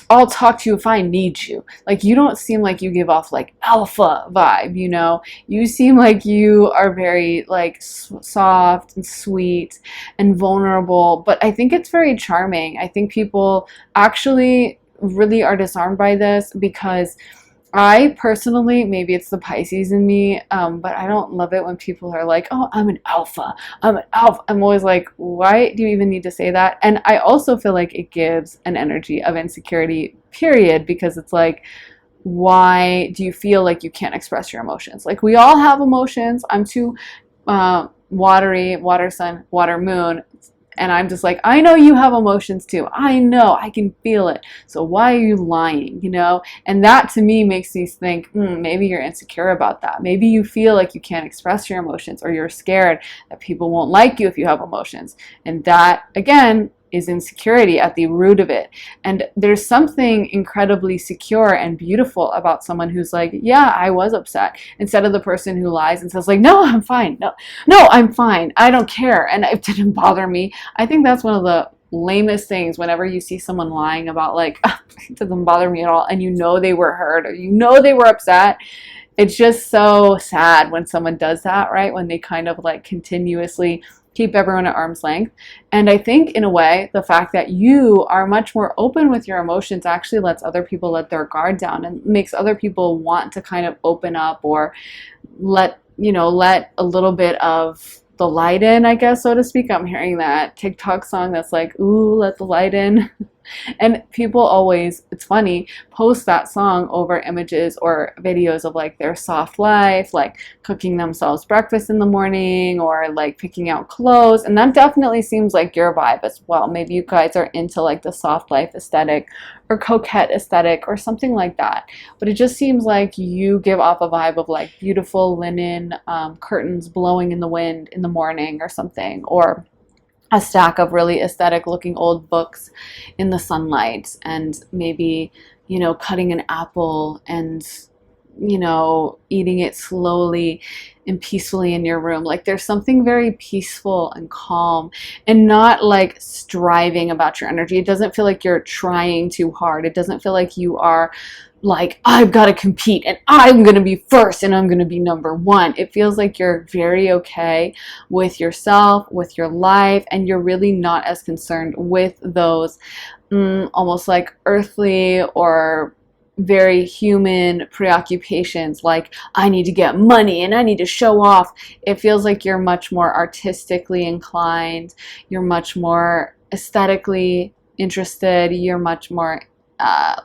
I'll talk to you if I need you. Like, you don't seem like you give off like alpha vibe, you know? You seem like you are very like soft and sweet and vulnerable, but I think it's very charming. I think people actually really are disarmed by this, because I personally, maybe it's the Pisces in me, but I don't love it when people are like, oh, I'm an alpha. I'm an alpha. I'm always like, why do you even need to say that? And I also feel like it gives an energy of insecurity, period, because it's like, why do you feel like you can't express your emotions? Like, we all have emotions. I'm too watery, water sun, water moon. And I'm just like, I know you have emotions too. I know, I can feel it. So why are you lying, you know? And that to me makes me think, maybe you're insecure about that. Maybe you feel like you can't express your emotions, or you're scared that people won't like you if you have emotions. And that, again, is insecurity at the root of it. And there's something incredibly secure and beautiful about someone who's like, yeah, I was upset, instead of the person who lies and says like, no, I'm fine. No, I'm fine. I don't care. And it didn't bother me. I think that's one of the lamest things whenever you see someone lying about like, it doesn't bother me at all, and you know they were hurt, or you know they were upset. It's just so sad when someone does that, right? When they kind of like continuously keep everyone at arm's length. And I think in a way, the fact that you are much more open with your emotions actually lets other people let their guard down, and makes other people want to kind of open up, or let a little bit of the light in, I guess, so to speak. I'm hearing that TikTok song that's like, ooh, let the light in. And people always, it's funny, post that song over images or videos of like their soft life, like cooking themselves breakfast in the morning, or like picking out clothes. And that definitely seems like your vibe as well. Maybe you guys are into like the soft life aesthetic, or coquette aesthetic, or something like that. But it just seems like you give off a vibe of like beautiful linen curtains blowing in the wind in the morning or something, or a stack of really aesthetic looking old books in the sunlight, and maybe, cutting an apple and you know, eating it slowly and peacefully in your room. Like there's something very peaceful and calm and not like striving about your energy. It doesn't feel like you're trying too hard. It doesn't feel like you are like, I've got to compete and I'm going to be first and I'm going to be number one. It feels like you're very okay with yourself, with your life, and you're really not as concerned with those almost like earthly or very human preoccupations like I need to get money and I need to show off. It feels like you're much more artistically inclined, you're much more aesthetically interested, you're much more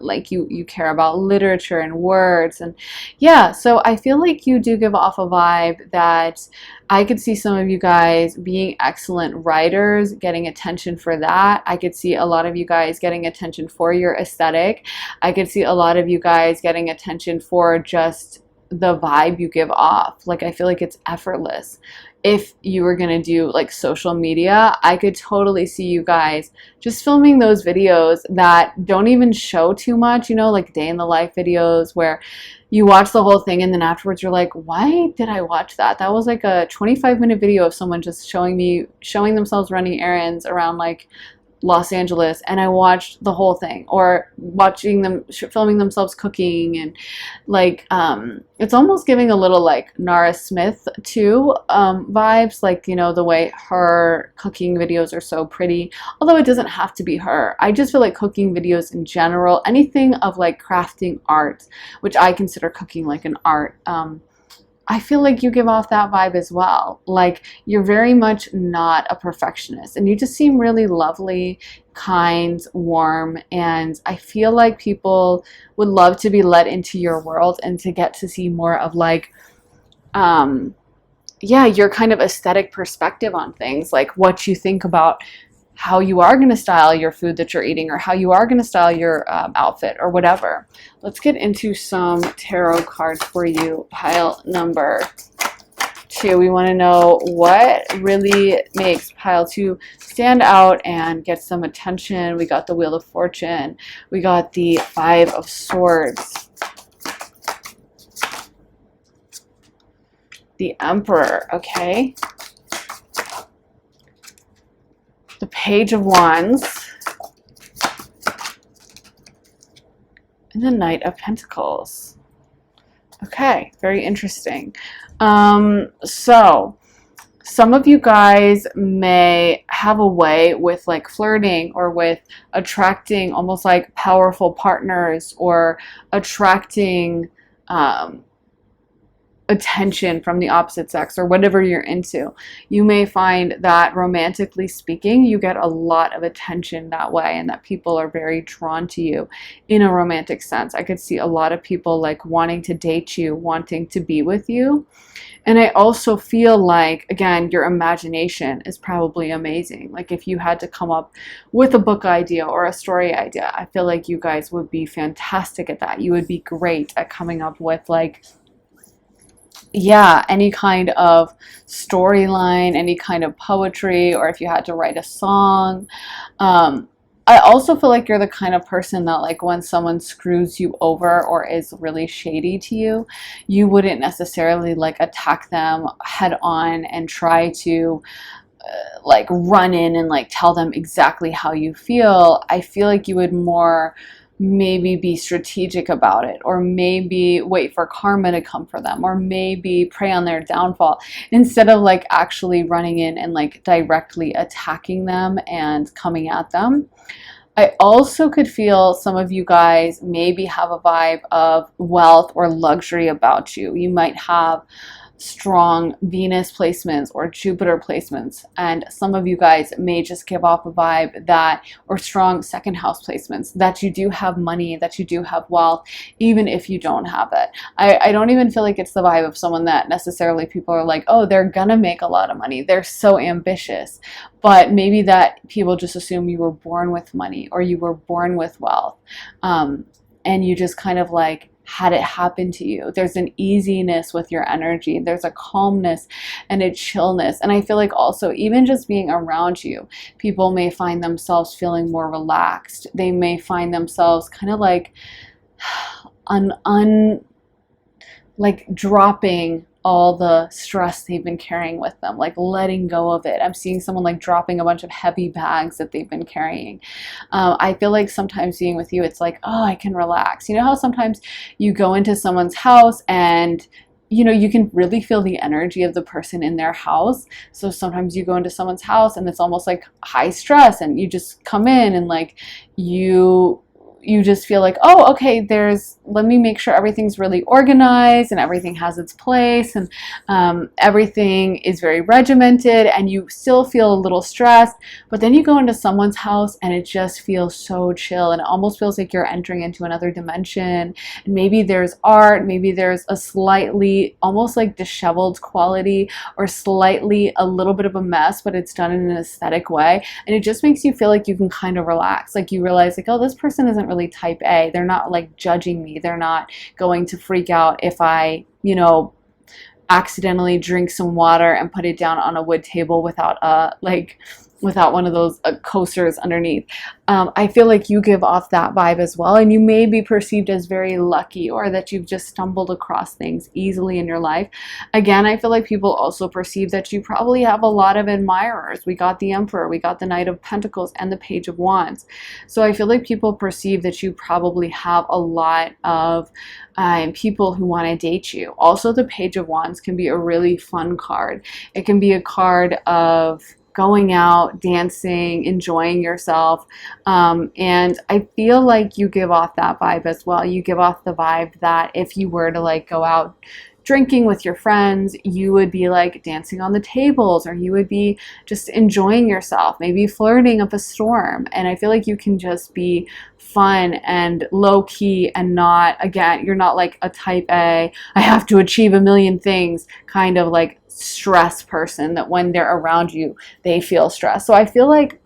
like you care about literature and words. And yeah, so I feel like you do give off a vibe that I could see some of you guys being excellent writers, getting attention for that. I could see a lot of you guys getting attention for your aesthetic. I could see a lot of you guys getting attention for just the vibe you give off. Like I feel like it's effortless. If you were gonna do like social media, I could totally see you guys just filming those videos that don't even show too much, you know, like day in the life videos where you watch the whole thing and then afterwards you're like, why did I watch that? That was like a 25-minute video of someone just showing themselves running errands around like Los Angeles, and I watched the whole thing, or watching them filming themselves cooking, and like it's almost giving a little like Nara Smith too vibes, like, you know, the way her cooking videos are so pretty, although it doesn't have to be her. I just feel like cooking videos in general, anything of like crafting art, which I consider cooking like an art, I feel like you give off that vibe as well. Like you're very much not a perfectionist and you just seem really lovely, kind, warm, and I feel like people would love to be let into your world and to get to see more of like yeah, your kind of aesthetic perspective on things, like what you think about how you are going to style your food that you're eating, or how you are going to style your outfit or whatever. Let's get into some tarot cards for you. Pile number 2. We want to know what really makes pile 2 stand out and get some attention. We got the Wheel of Fortune. We got the 5 of Swords. The Emperor, okay. The Page of Wands, and the Knight of Pentacles. Okay, very interesting. So some of you guys may have a way with like flirting or with attracting almost like powerful partners, or attracting attention from the opposite sex, or whatever you're into. You may find that romantically speaking, you get a lot of attention that way, and that people are very drawn to you in a romantic sense. I could see a lot of people like wanting to date you, wanting to be with you. And I also feel like, again, your imagination is probably amazing. Like if you had to come up with a book idea or a story idea, I feel like you guys would be fantastic at that. You would be great at coming up with like, yeah, any kind of storyline, any kind of poetry, or if you had to write a song. I also feel like you're the kind of person that like when someone screws you over or is really shady to you, you wouldn't necessarily like attack them head on and try to like run in and like tell them exactly how you feel. I feel like you would more maybe be strategic about it, or maybe wait for karma to come for them, or maybe prey on their downfall instead of like actually running in and like directly attacking them and coming at them. I also could feel some of you guys maybe have a vibe of wealth or luxury about you. You might have strong Venus placements or Jupiter placements, and some of you guys may just give off a vibe that, or strong second house placements, that you do have money, that you do have wealth, even if you don't have it. I don't even feel like it's the vibe of someone that necessarily people are like, oh, they're gonna make a lot of money, they're so ambitious. But maybe that people just assume you were born with money, or you were born with wealth, and you just kind of like had it happen to you. There's an easiness with your energy. There's a calmness and a chillness. And I feel like also even just being around you, people may find themselves feeling more relaxed. They may find themselves kind of like like dropping all the stress they've been carrying with them, like letting go of it. I'm seeing someone like dropping a bunch of heavy bags that they've been carrying. I feel like sometimes being with you, it's like, oh, I can relax. You know how sometimes you go into someone's house and you can really feel the energy of the person in their house. So sometimes you go into someone's house and it's almost like high stress, and you just come in and like you just feel like, oh, okay, let me make sure everything's really organized and everything has its place, and everything is very regimented, and you still feel a little stressed. But then you go into someone's house and it just feels so chill, and it almost feels like you're entering into another dimension. And maybe there's art, maybe there's a slightly almost like disheveled quality, or slightly a little bit of a mess, but it's done in an aesthetic way, and it just makes you feel like you can kind of relax. Like you realize like, oh, this person isn't really type A. They're not like judging me. They're not going to freak out if I, accidentally drink some water and put it down on a wood table without without one of those coasters underneath. I feel like you give off that vibe as well, and you may be perceived as very lucky, or that you've just stumbled across things easily in your life. Again, I feel like people also perceive that you probably have a lot of admirers. We got the Emperor, we got the Knight of Pentacles, and the Page of Wands. So I feel like people perceive that you probably have a lot of people who want to date you. Also, the Page of Wands can be a really fun card. It can be a card of going out, dancing, enjoying yourself. And I feel like you give off that vibe as well. You give off the vibe that if you were to like go out drinking with your friends, you would be like dancing on the tables, or you would be just enjoying yourself, maybe flirting up a storm. And I feel like you can just be fun and low key, and not, again, you're not like a type A, I have to achieve a million things kind of like stress person that when they're around you, they feel stressed. So I feel like,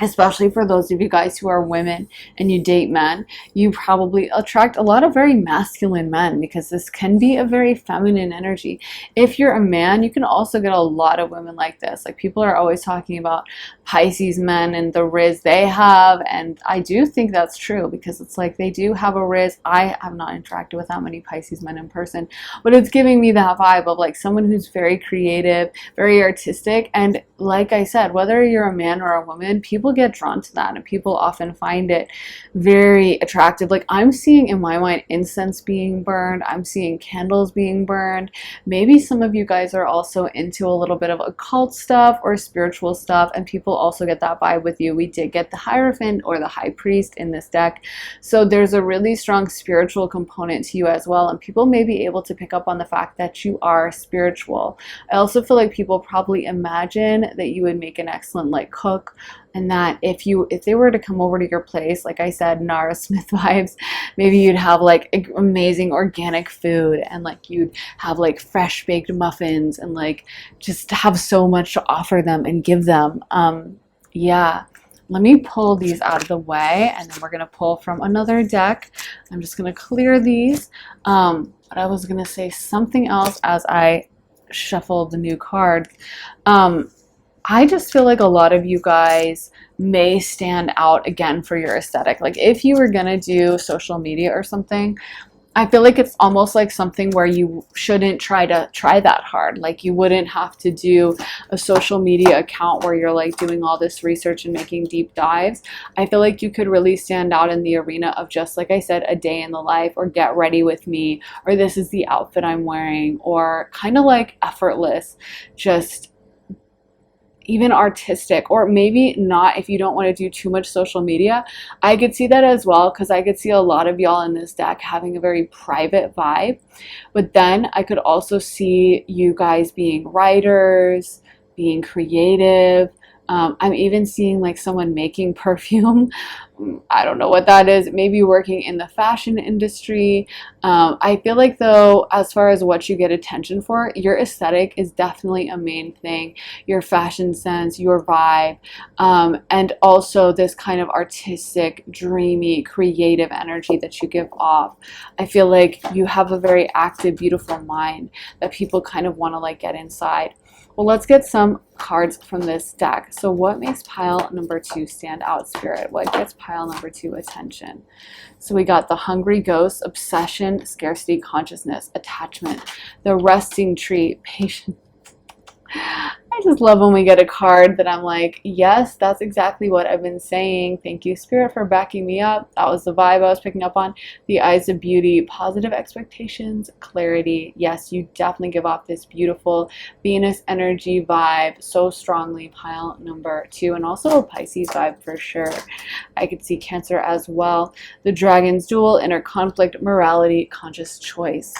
especially for those of you guys who are women and you date men, you probably attract a lot of very masculine men, because this can be a very feminine energy. If you're a man, you can also get a lot of women like this. Like, people are always talking about Pisces men and the riz they have, and I do think that's true, because it's like they do have a riz. I have not interacted with that many Pisces men in person, but it's giving me that vibe of like someone who's very creative, very artistic. And like I said, whether you're a man or a woman, people get drawn to that, and people often find it very attractive. Like, I'm seeing in my mind incense being burned, I'm seeing candles being burned. Maybe some of you guys are also into a little bit of occult stuff or spiritual stuff, and people also get that vibe with you. We did get the Hierophant or the High Priest in this deck, so there's a really strong spiritual component to you as well, and people may be able to pick up on the fact that you are spiritual. I also feel like people probably imagine that you would make an excellent like cook, and that if they were to come over to your place, like I said, Nara Smith vibes, maybe you'd have like amazing organic food, and like you'd have like fresh baked muffins, and like just have so much to offer them and give them. Yeah. Let me pull these out of the way, and then we're going to pull from another deck. I'm just going to clear these. But I was going to say something else as I shuffle the new cards. I just feel like a lot of you guys may stand out again for your aesthetic. Like, if you were going to do social media or something, I feel like it's almost like something where you shouldn't try that hard. Like, you wouldn't have to do a social media account where you're like doing all this research and making deep dives. I feel like you could really stand out in the arena of just, like I said, a day in the life, or get ready with me, or this is the outfit I'm wearing, or kind of like effortless, just even artistic. Or maybe not, if you don't want to do too much social media. I could see that as well, because I could see a lot of y'all in this deck having a very private vibe. But then I could also see you guys being writers, being creative. I'm even seeing like someone making perfume. I don't know what that is. Maybe working in the fashion industry. I feel like, though, as far as what you get attention for, your aesthetic is definitely a main thing. Your fashion sense, your vibe, and also this kind of artistic, dreamy, creative energy that you give off. I feel like you have a very active, beautiful mind that people kind of want to like get inside. Well, let's get some cards from this deck. So what makes pile number 2 stand out, Spirit? What gets pile number 2 attention? So we got the hungry ghost, obsession, scarcity, consciousness, attachment, the resting tree, patience. I just love when we get a card that I'm like, yes, that's exactly what I've been saying. Thank you, Spirit, for backing me up. That was the vibe I was picking up on. The eyes of beauty, positive expectations, clarity. Yes, you definitely give off this beautiful Venus energy vibe so strongly, pile number 2, and also a Pisces vibe for sure. I could see Cancer as well. The dragon's duel, inner conflict, morality, conscious choice.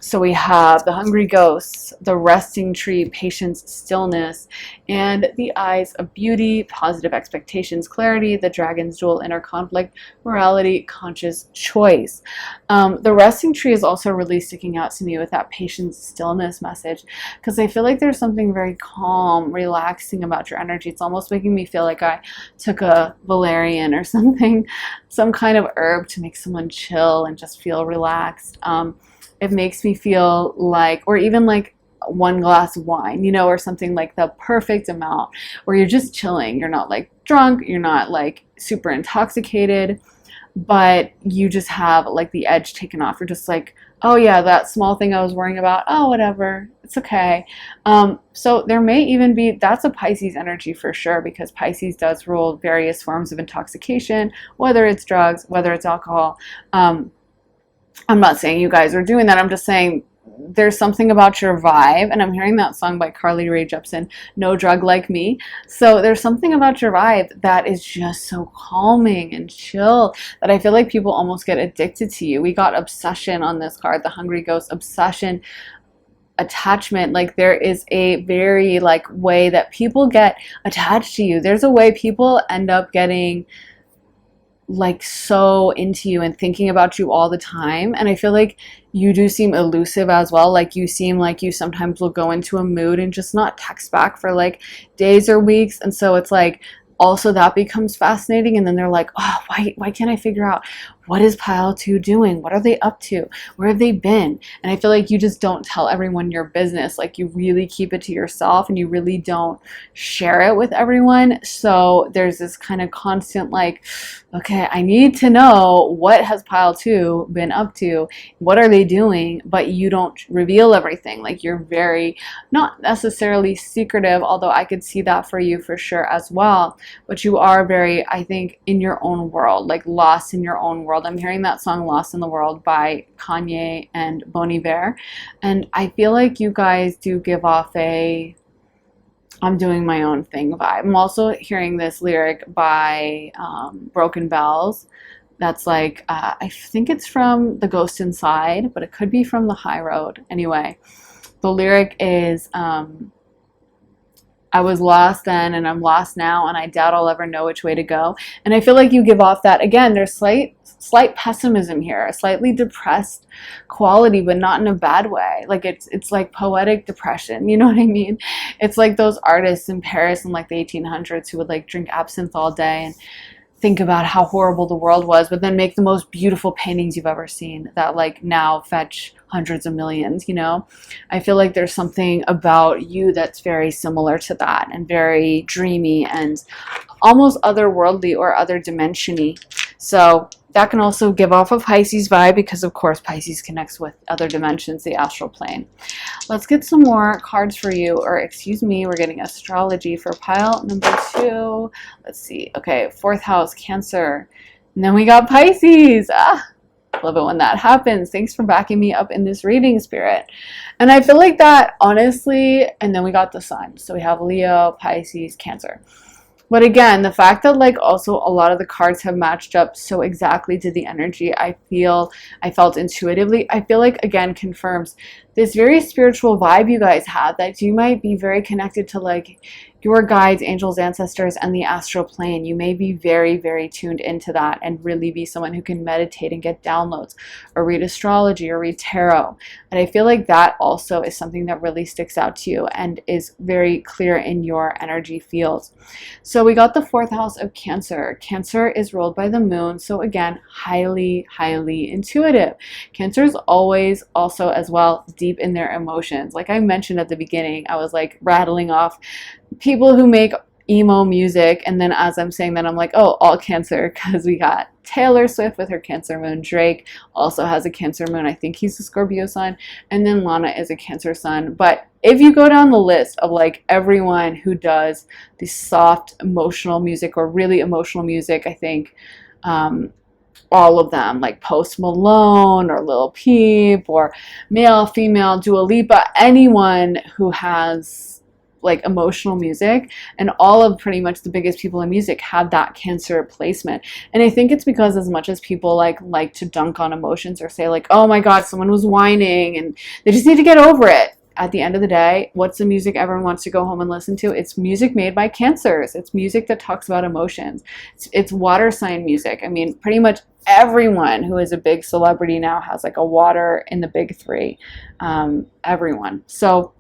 So we have the hungry ghosts, the resting tree, patience, stillness, and the eyes of beauty, positive expectations, clarity, the dragon's duel, inner conflict, morality, conscious choice. The resting tree is also really sticking out to me with that patience, stillness message, because I feel like there's something very calm, relaxing about your energy. It's almost making me feel like I took a valerian or something, some kind of herb to make someone chill and just feel relaxed. It makes me feel like, or even like one glass of wine, you know, or something like the perfect amount where you're just chilling. You're not like drunk, you're not like super intoxicated, but you just have like the edge taken off. You're just like, oh yeah, that small thing I was worrying about, oh, whatever, it's okay. So there may even be, that's a Pisces energy for sure, because Pisces does rule various forms of intoxication, whether it's drugs, whether it's alcohol. I'm not saying you guys are doing that. I'm just saying there's something about your vibe, and I'm hearing that song by Carly Rae Jepsen, No Drug Like Me. So there's something about your vibe that is just so calming and chill that I feel like people almost get addicted to you. We got obsession on this card, the hungry ghost, obsession, attachment. Like there is a very like way that people get attached to you. There's a way people end up getting like so into you and thinking about you all the time. And I feel like you do seem elusive as well. Like you seem like you sometimes will go into a mood and just not text back for like days or weeks. And so it's like also that becomes fascinating. And then they're like, oh, why can't I figure out what is pile 2 doing? What are they up to? Where have they been? And I feel like you just don't tell everyone your business. Like you really keep it to yourself and you really don't share it with everyone. So there's this kind of constant like, okay, I need to know what has pile 2 been up to? What are they doing? But you don't reveal everything. Like you're very, not necessarily secretive, although I could see that for you for sure as well. But you are very, I think, in your own world, like lost in your own world. I'm hearing that song Lost in the World by Kanye and Bon Iver. And I feel like you guys do give off a I'm doing my own thing vibe. I'm also hearing this lyric by Broken Bells. That's like, I think it's from The Ghost Inside, but it could be from The High Road. Anyway, the lyric is, I was lost then and I'm lost now and I doubt I'll ever know which way to go. And I feel like you give off that, again, there's slight pessimism here, a slightly depressed quality, but not in a bad way. Like it's like poetic depression, you know what I mean? It's like those artists in Paris in like the 1800s who would like drink absinthe all day and think about how horrible the world was, but then make the most beautiful paintings you've ever seen that like now fetch hundreds of millions, you know? I feel like there's something about you that's very similar to that and very dreamy and almost otherworldly or other dimension-y. So that can also give off a Pisces vibe because, of course, Pisces connects with other dimensions, the astral plane. Let's get some more cards for you, or excuse me, we're getting astrology for pile number 2. Let's see. Okay, 4th house, Cancer. And then we got Pisces. Love it when that happens. Thanks for backing me up in this reading, Spirit. And I feel like that, honestly, and then we got the sun. So we have Leo, Pisces, Cancer. But again, the fact that like also a lot of the cards have matched up so exactly to the energy I felt intuitively, I feel like again confirms this very spiritual vibe you guys have, that you might be very connected to like your guides, angels, ancestors, and the astral plane. You may be very, very tuned into that and really be someone who can meditate and get downloads or read astrology or read tarot. And I feel like that also is something that really sticks out to you and is very clear in your energy fields. So we got the fourth house of Cancer. Cancer is ruled by the moon. So again, highly, highly intuitive. Cancer is always also as well deep in their emotions. Like I mentioned at the beginning, I was like rattling off people who make emo music, and then as I'm saying that, I'm like, oh, all Cancer, because we got Taylor Swift with her Cancer moon. Drake also has a Cancer moon. I think he's a Scorpio sun, and then Lana is a Cancer sun. But if you go down the list of like everyone who does the soft emotional music or really emotional music, I think all of them, like Post Malone or Lil Peep or male, female, Dua Lipa, anyone who has like emotional music, and all of pretty much the biggest people in music have that Cancer placement. And I think it's because as much as people like to dunk on emotions or say like, oh my god, someone was whining and they just need to get over it, at the end of the day, what's the music everyone wants to go home and listen to? It's music made by Cancers. It's music that talks about emotions. It's water sign music. I mean, pretty much everyone who is a big celebrity now has like a water in the big three. Everyone. So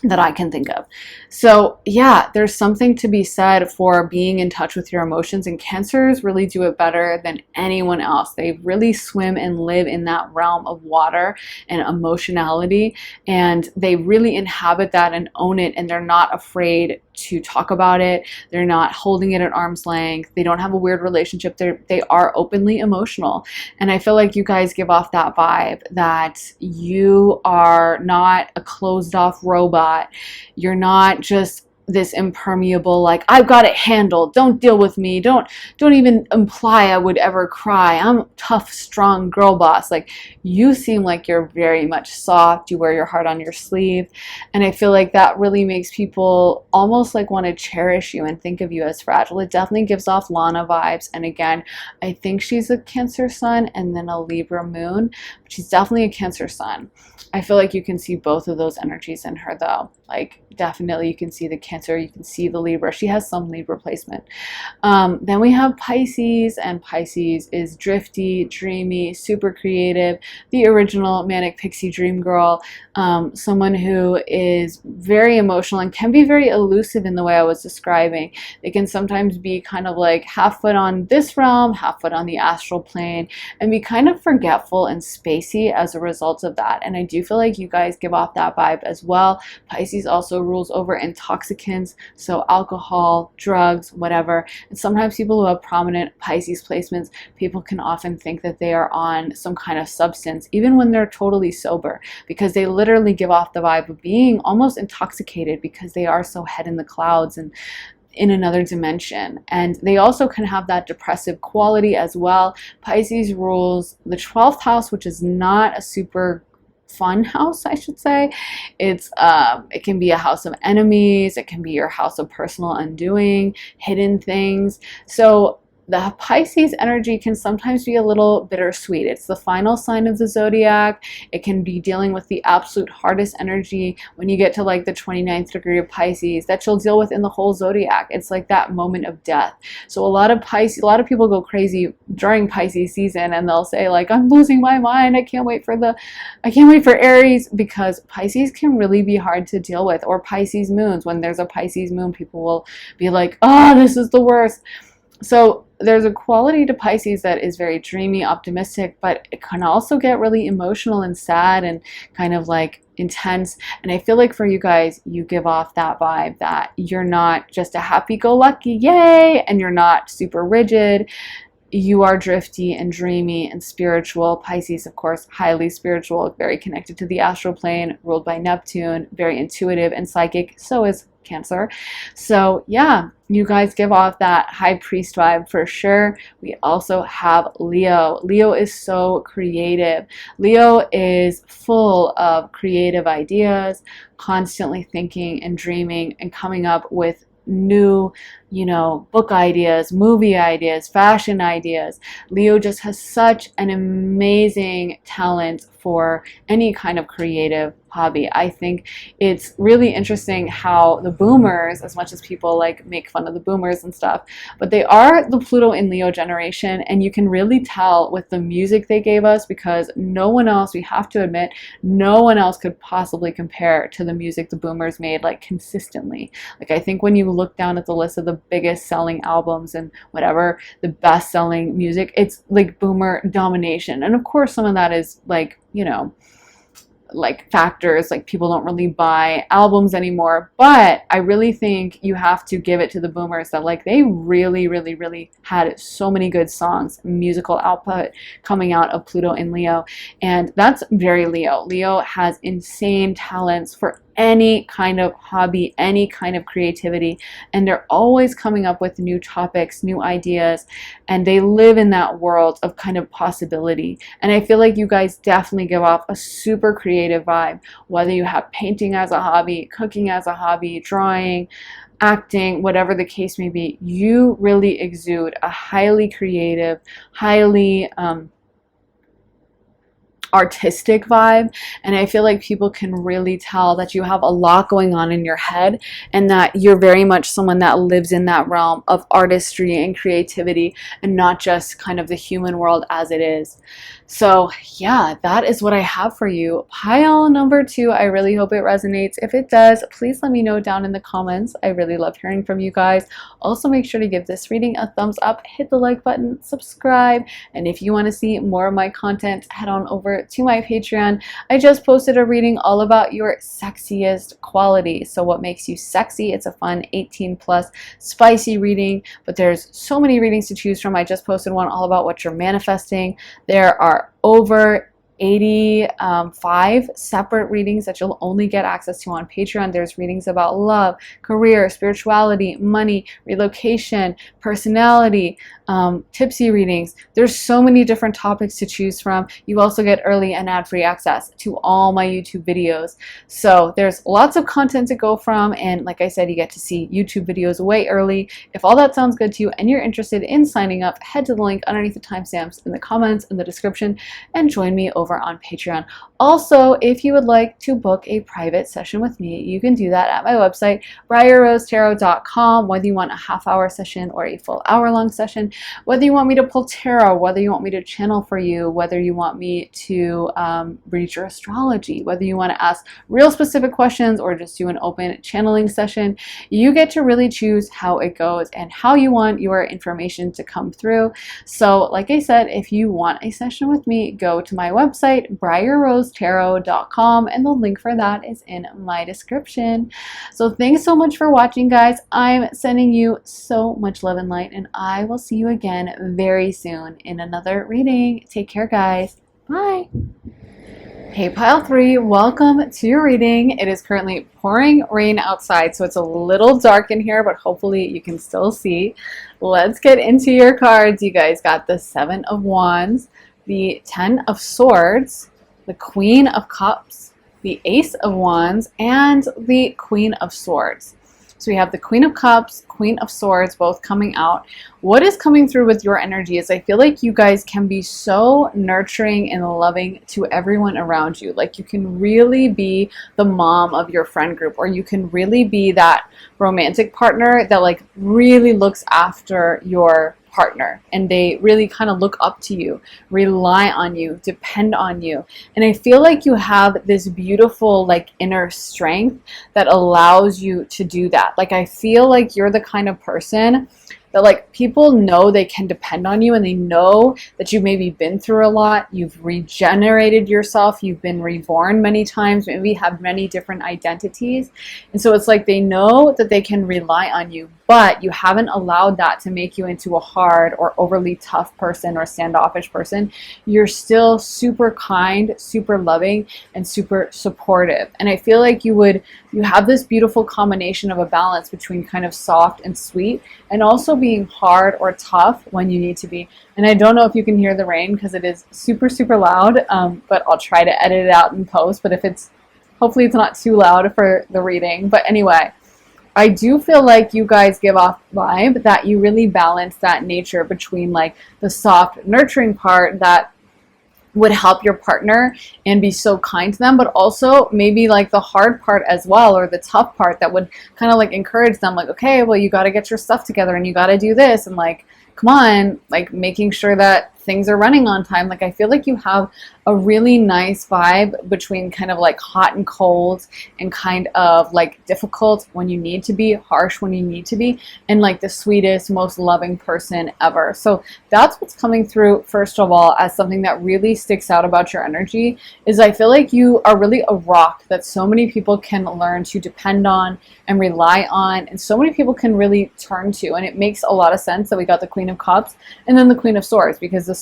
that I can think of. So yeah, there's something to be said for being in touch with your emotions, and Cancers really do it better than anyone else. They really swim and live in that realm of water and emotionality, and they really inhabit that and own it, and they're not afraid to talk about it. They're not holding it at arm's length. They don't have a weird relationship. They are openly emotional. And I feel like you guys give off that vibe that you are not a closed off robot. You're not just this impermeable, like, I've got it handled, don't deal with me, don't even imply I would ever cry, I'm a tough, strong girl boss. Like, you seem like you're very much soft, you wear your heart on your sleeve, and I feel like that really makes people almost like want to cherish you and think of you as fragile. It definitely gives off Lana vibes, and again, I think she's a Cancer sun and then a Libra moon, but she's definitely a Cancer sun. I feel like you can see both of those energies in her though. Like, definitely you can see the Cancer, you can see the Libra. She has some Libra placement. Then we have Pisces, and Pisces is drifty, dreamy, super creative, the original manic pixie dream girl, someone who is very emotional and can be very elusive in the way I was describing. They can sometimes be kind of like half foot on this realm, half foot on the astral plane, and be kind of forgetful and spacey as a result of that. And I do feel like you guys give off that vibe as well. Pisces also rules over intoxicants, so alcohol, drugs, whatever. And sometimes people who have prominent Pisces placements, people can often think that they are on some kind of substance, even when they're totally sober, because they literally give off the vibe of being almost intoxicated because they are so head in the clouds and in another dimension. And they also can have that depressive quality as well. Pisces rules the 12th house, which is not a super fun house, I should say. It's it can be a house of enemies, it can be your house of personal undoing, hidden things. So the Pisces energy can sometimes be a little bittersweet. It's the final sign of the zodiac. It can be dealing with the absolute hardest energy when you get to like the 29th degree of Pisces that you'll deal with in the whole zodiac. It's like that moment of death. So a lot of people go crazy during Pisces season, and they'll say like, I'm losing my mind, I can't wait for Aries, because Pisces can really be hard to deal with. Or Pisces moons. When there's a Pisces moon, people will be like, oh, this is the worst. So there's a quality to Pisces that is very dreamy, optimistic, but it can also get really emotional and sad and kind of like intense. And I feel like for you guys, you give off that vibe that you're not just a happy-go-lucky, yay, and you're not super rigid. You are drifty and dreamy and spiritual. Pisces, of course, highly spiritual, very connected to the astral plane, ruled by Neptune, very intuitive and psychic. So is Cancer. So yeah, you guys give off that high priest vibe for sure. We also have Leo. Leo is so creative. Leo is full of creative ideas, constantly thinking and dreaming and coming up with new, book ideas, movie ideas, fashion ideas. Leo just has such an amazing talent for any kind of creative hobby. I think it's really interesting how the boomers, as much as people like make fun of the boomers and stuff, but they are the Pluto in Leo generation, and you can really tell with the music they gave us, because no one else, we have to admit, no one else could possibly compare to the music the boomers made like consistently. Like, I think when you look down at the list of the biggest selling albums and whatever, the best selling music, it's like boomer domination. And of course some of that is like, you know, like factors like people don't really buy albums anymore, but I really think you have to give it to the boomers that like they really had so many good songs, musical output coming out of Pluto in Leo, and that's very Leo. Leo has insane talents for any kind of hobby, any kind of creativity, and they're always coming up with new topics, new ideas, and they live in that world of kind of possibility. And I feel like you guys definitely give off a super creative vibe, whether you have painting as a hobby, cooking as a hobby, drawing, acting, whatever the case may be. You really exude a highly creative, highly artistic vibe, and I feel like people can really tell that you have a lot going on in your head, and that you're very much someone that lives in that realm of artistry and creativity, and not just kind of the human world as it is. So yeah, that is what I have for you. Pile number 2, I really hope it resonates. If it does, please let me know down in the comments. I really love hearing from you guys. Also, make sure to give this reading a thumbs up, hit the like button, subscribe, and if you want to see more of my content, head on over to my Patreon. I just posted a reading all about your sexiest quality. So what makes you sexy? It's a fun 18+ spicy reading, but there's so many readings to choose from. I just posted one all about what you're manifesting. There are over 85 separate readings that you'll only get access to on Patreon. There's readings about love, career, spirituality, money, relocation, personality, tipsy readings. There's so many different topics to choose from. You also get early and ad-free access to all my YouTube videos. So there's lots of content to go from, and like I said, you get to see YouTube videos way early. If all that sounds good to you and you're interested in signing up, head to the link underneath the timestamps in the comments in the description and join me over on Patreon. Also, if you would like to book a private session with me, you can do that at my website, briarrosetarot.com. Whether you want a half-hour session or a full hour-long session, whether you want me to pull tarot, whether you want me to channel for you, whether you want me to read your astrology, whether you want to ask real specific questions or just do an open channeling session, you get to really choose how it goes and how you want your information to come through. So like I said, if you want a session with me, go to my website, briarrosetarot.com, and the link for that is in my description. So thanks so much for watching, guys. I'm sending you so much love and light, and I will see you again very soon in another reading. Take care, guys. Bye. Hey, pile 3, welcome to your reading. It is currently pouring rain outside, so it's a little dark in here, but hopefully you can still see. Let's get into your cards. You guys got the 7 of Wands, the 10 of Swords, the Queen of Cups, the Ace of Wands, and the Queen of Swords. So we have the Queen of Cups, Queen of Swords, both coming out. What is coming through with your energy is I feel like you guys can be so nurturing and loving to everyone around you. Like you can really be the mom of your friend group, or you can really be that romantic partner that like really looks after your partner, and they really kind of look up to you, rely on you, depend on you. And I feel like you have this beautiful like inner strength that allows you to do that. Like I feel like you're the kind of person that like people know they can depend on you, and they know that you've maybe been through a lot, you've regenerated yourself, you've been reborn many times, maybe have many different identities, and so it's like they know that they can rely on you, but you haven't allowed that to make you into a hard or overly tough person or standoffish person. You're still super kind, super loving, and super supportive. And I feel like you have this beautiful combination of a balance between kind of soft and sweet, and also being hard or tough when you need to be. And I don't know if you can hear the rain because it is super, super loud, but I'll try to edit it out in post. But hopefully it's not too loud for the reading. But anyway, I do feel like you guys give off vibe that you really balance that nature between like the soft, nurturing part that would help your partner and be so kind to them, but also maybe like the hard part as well, or the tough part that would kind of like encourage them, like, okay, well, you got to get your stuff together and you got to do this, and like, come on, like making sure that things are running on time. Like I feel like you have a really nice vibe between kind of like hot and cold, and kind of like difficult when you need to be, harsh when you need to be, and like the sweetest, most loving person ever. So that's what's coming through, first of all, as something that really sticks out about your energy, is I feel like you are really a rock that so many people can learn to depend on and rely on, and so many people can really turn to. And it makes a lot of sense that we got the Queen of Cups and then the Queen of Swords, because the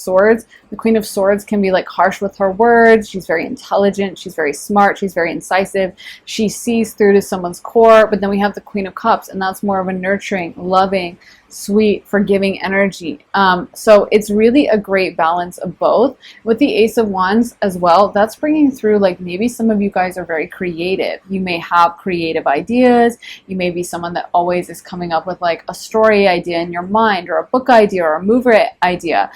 Queen of Swords can be like harsh with her words. She's very intelligent, she's very smart, she's very incisive, she sees through to someone's core. But then we have the Queen of Cups, and that's more of a nurturing, loving, sweet, forgiving energy. So it's really a great balance of both. With the Ace of Wands as well, that's bringing through like maybe some of you guys are very creative. You may have creative ideas. You may be someone that always is coming up with like a story idea in your mind, or a book idea, or a movie idea.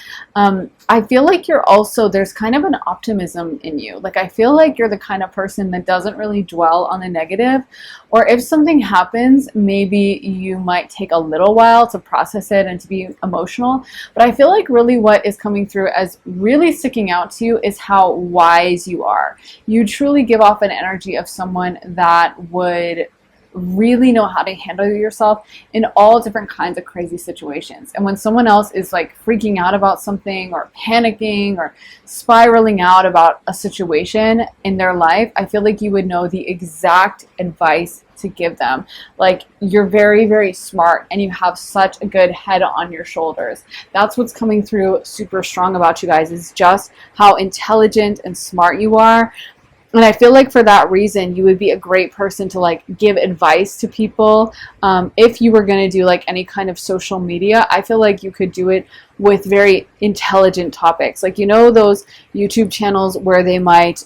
I feel like you're also, there's kind of an optimism in you. Like I feel like you're the kind of person that doesn't really dwell on the negative, or if something happens, maybe you might take a little while to process it and to be emotional. But I feel like really what is coming through as really sticking out to you is how wise you are. You truly give off an energy of someone that would really know how to handle yourself in all different kinds of crazy situations. And when someone else is like freaking out about something, or panicking, or spiraling out about a situation in their life, I feel like you would know the exact advice to give them. Like you're very, very smart, and you have such a good head on your shoulders. That's what's coming through super strong about you guys, is just how intelligent and smart you are. And I feel like for that reason, you would be a great person to like give advice to people. If you were going to do like any kind of social media, I feel like you could do it with very intelligent topics. Like, you know, those YouTube channels where they might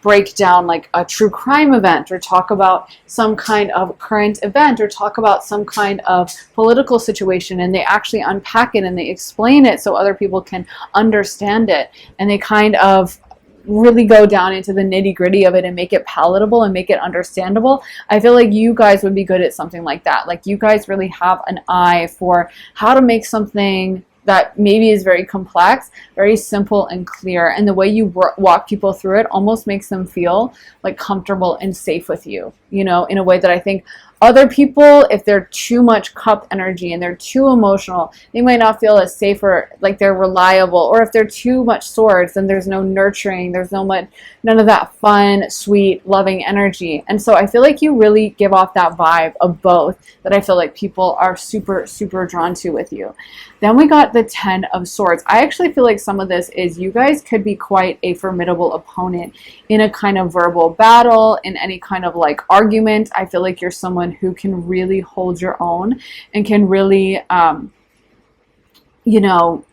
break down like a true crime event, or talk about some kind of current event, or talk about some kind of political situation, and they actually unpack it and they explain it so other people can understand it, and they kind of really go down into the nitty-gritty of it and make it palatable and make it understandable. I feel like you guys would be good at something like that. Like you guys really have an eye for how to make something that maybe is very complex very simple and clear, and the way you walk people through it almost makes them feel like comfortable and safe with you, you know, in a way that I think other people, if they're too much cup energy and they're too emotional, they might not feel as safe, or like they're reliable. Or if they're too much swords, then there's no nurturing, there's none of that fun, sweet, loving energy. And so I feel like you really give off that vibe of both that I feel like people are super, super drawn to with you. Then we got the 10 of Swords. I actually feel like some of this is you guys could be quite a formidable opponent in a kind of verbal battle, in any kind of like argument. I feel like you're someone who can really hold your own and can really, you know,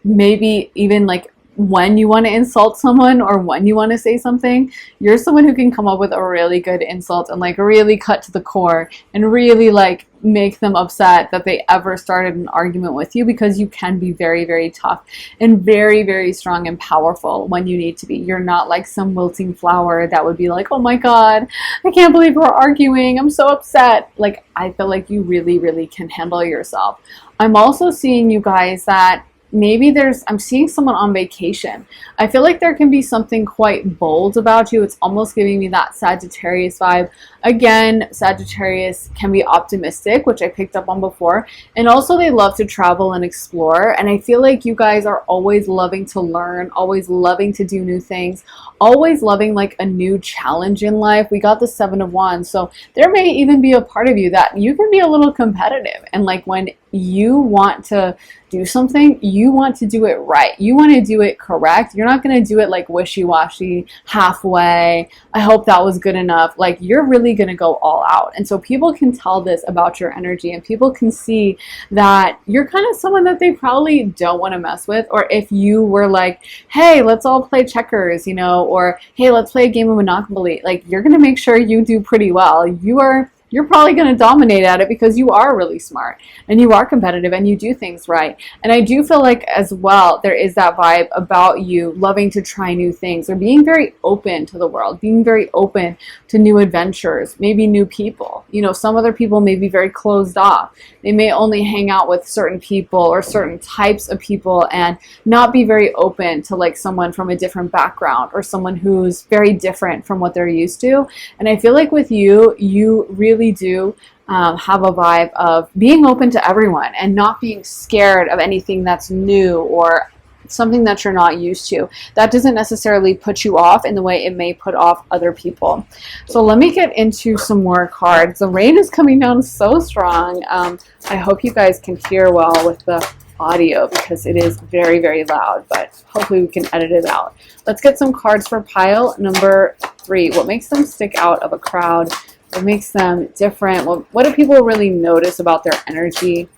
maybe even like when you want to insult someone or when you want to say something, you're someone who can come up with a really good insult and like really cut to the core and really like make them upset that they ever started an argument with you, because you can be very, very tough and very, very strong and powerful when you need to be. You're not like some wilting flower that would be like, oh my God, I can't believe we're arguing, I'm so upset. Like, I feel like you really, really can handle yourself. I'm also seeing you guys that maybe I'm seeing someone on vacation. I feel like there can be something quite bold about you. It's almost giving me that Sagittarius vibe. Again, Sagittarius can be optimistic, which I picked up on before. And also they love to travel and explore. And I feel like you guys are always loving to learn, always loving to do new things, always loving like a new challenge in life. We got the 7 of Wands. So there may even be a part of you that you can be a little competitive. And like when you want to do something, you want to do it right. You want to do it correct. You're not going to do it like wishy-washy, halfway. I hope that was good enough. Like, you're really going to go all out. And so people can tell this about your energy, and people can see that you're kind of someone that they probably don't want to mess with. Or if you were like, hey, let's all play checkers, you know, or hey, let's play a game of Monopoly, like, you're going to make sure you do pretty well. You are you're probably going to dominate at it because you are really smart and you are competitive and you do things right. And I do feel like as well, there is that vibe about you loving to try new things or being very open to the world, being very open to new adventures, maybe new people. You know, some other people may be very closed off. They may only hang out with certain people or certain types of people and not be very open to like someone from a different background or someone who's very different from what they're used to. And I feel like with you, you really do have a vibe of being open to everyone and not being scared of anything that's new or something that you're not used to. That doesn't necessarily put you off in the way it may put off other people. So let me get into some more cards. The rain is coming down so strong. I hope you guys can hear well with the audio because it is very, very loud, but hopefully we can edit it out. Let's get some cards for pile number 3. What makes them stick out of a crowd? What makes them different? What do people really notice about their energy?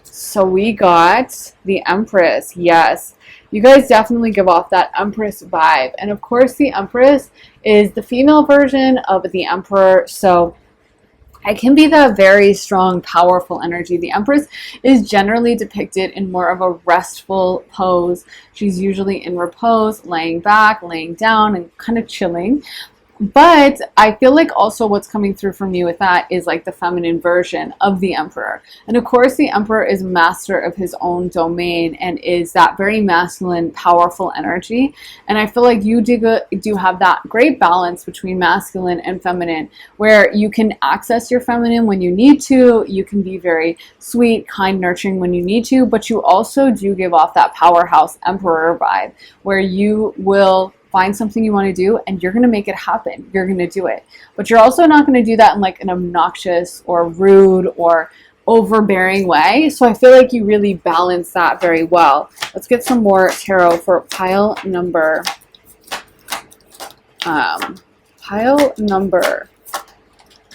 So we got the Empress. Yes, you guys definitely give off that Empress vibe. And of course, the Empress is the female version of the Emperor. So it can be the very strong, powerful energy. The Empress is generally depicted in more of a restful pose. She's usually in repose, laying back, laying down, and kind of chilling. But I feel like also what's coming through for me with that is like the feminine version of the Emperor. And of course, the Emperor is master of his own domain and is that very masculine, powerful energy. And I feel like you do have that great balance between masculine and feminine, where you can access your feminine when you need to. You can be very sweet, kind, nurturing when you need to. But you also do give off that powerhouse Emperor vibe, where you will find something you want to do and you're going to make it happen. You're going to do it. But you're also not going to do that in like an obnoxious or rude or overbearing way. So I feel like you really balance that very well. Let's get some more tarot for pile number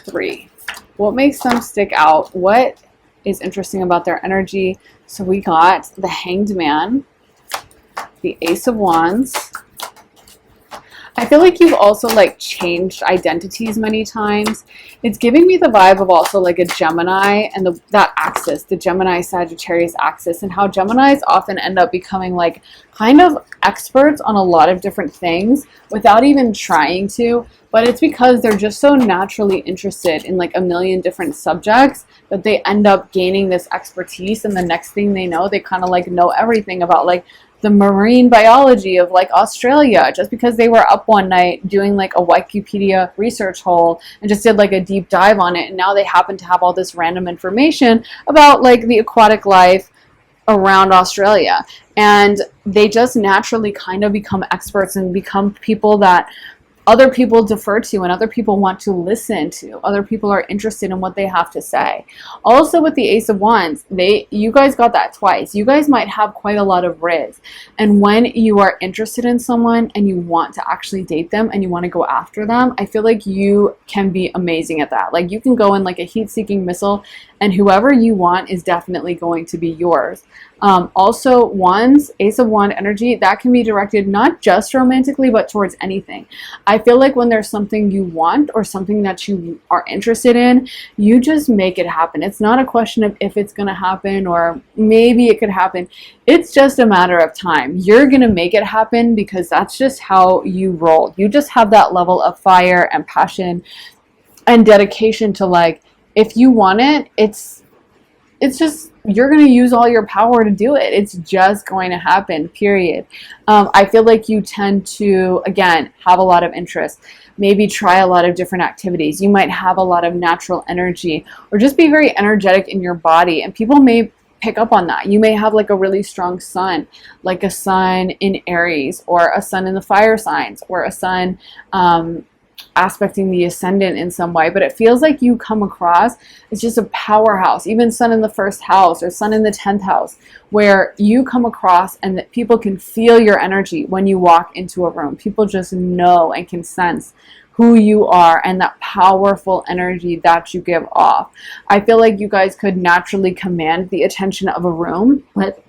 3. What makes them stick out? What is interesting about their energy? So we got the Hanged Man, the Ace of Wands. I feel like you've also like changed identities many times. It's giving me the vibe of also like a Gemini and that axis, the Gemini Sagittarius axis, and how Geminis often end up becoming like kind of experts on a lot of different things without even trying to. But it's because they're just so naturally interested in like a million different subjects that they end up gaining this expertise, and the next thing they know, they kind of like know everything about like the marine biology of like Australia, just because they were up one night doing like a Wikipedia research hole and just did like a deep dive on it, and now they happen to have all this random information about like the aquatic life around Australia, and they just naturally kind of become experts and become people that other people defer to and other people want to listen to. Other people are interested in what they have to say. Also with the Ace of Wands, you guys got that twice. You guys might have quite a lot of riz. And when you are interested in someone and you want to actually date them and you want to go after them, I feel like you can be amazing at that. Like you can go in like a heat-seeking missile and whoever you want is definitely going to be yours. Also, Wands, Ace of Wand energy, that can be directed not just romantically, but towards anything. I feel like when there's something you want or something that you are interested in, you just make it happen. It's not a question of if it's going to happen or maybe it could happen. It's just a matter of time. You're going to make it happen because that's just how you roll. You just have that level of fire and passion and dedication to like, if you want it, it's just, you're going to use all your power to do it. It's just going to happen, period. I feel like you tend to, again, have a lot of interest, maybe try a lot of different activities. You might have a lot of natural energy or just be very energetic in your body, and people may pick up on that. You may have like a really strong sun, like a sun in Aries or a sun in the fire signs or a sun aspecting the ascendant in some way, but it feels like you come across as just a powerhouse, even sun in the first house or sun in the 10th house, where you come across and that people can feel your energy when you walk into a room. People just know and can sense who you are and that powerful energy that you give off. I feel like you guys could naturally command the attention of a room, but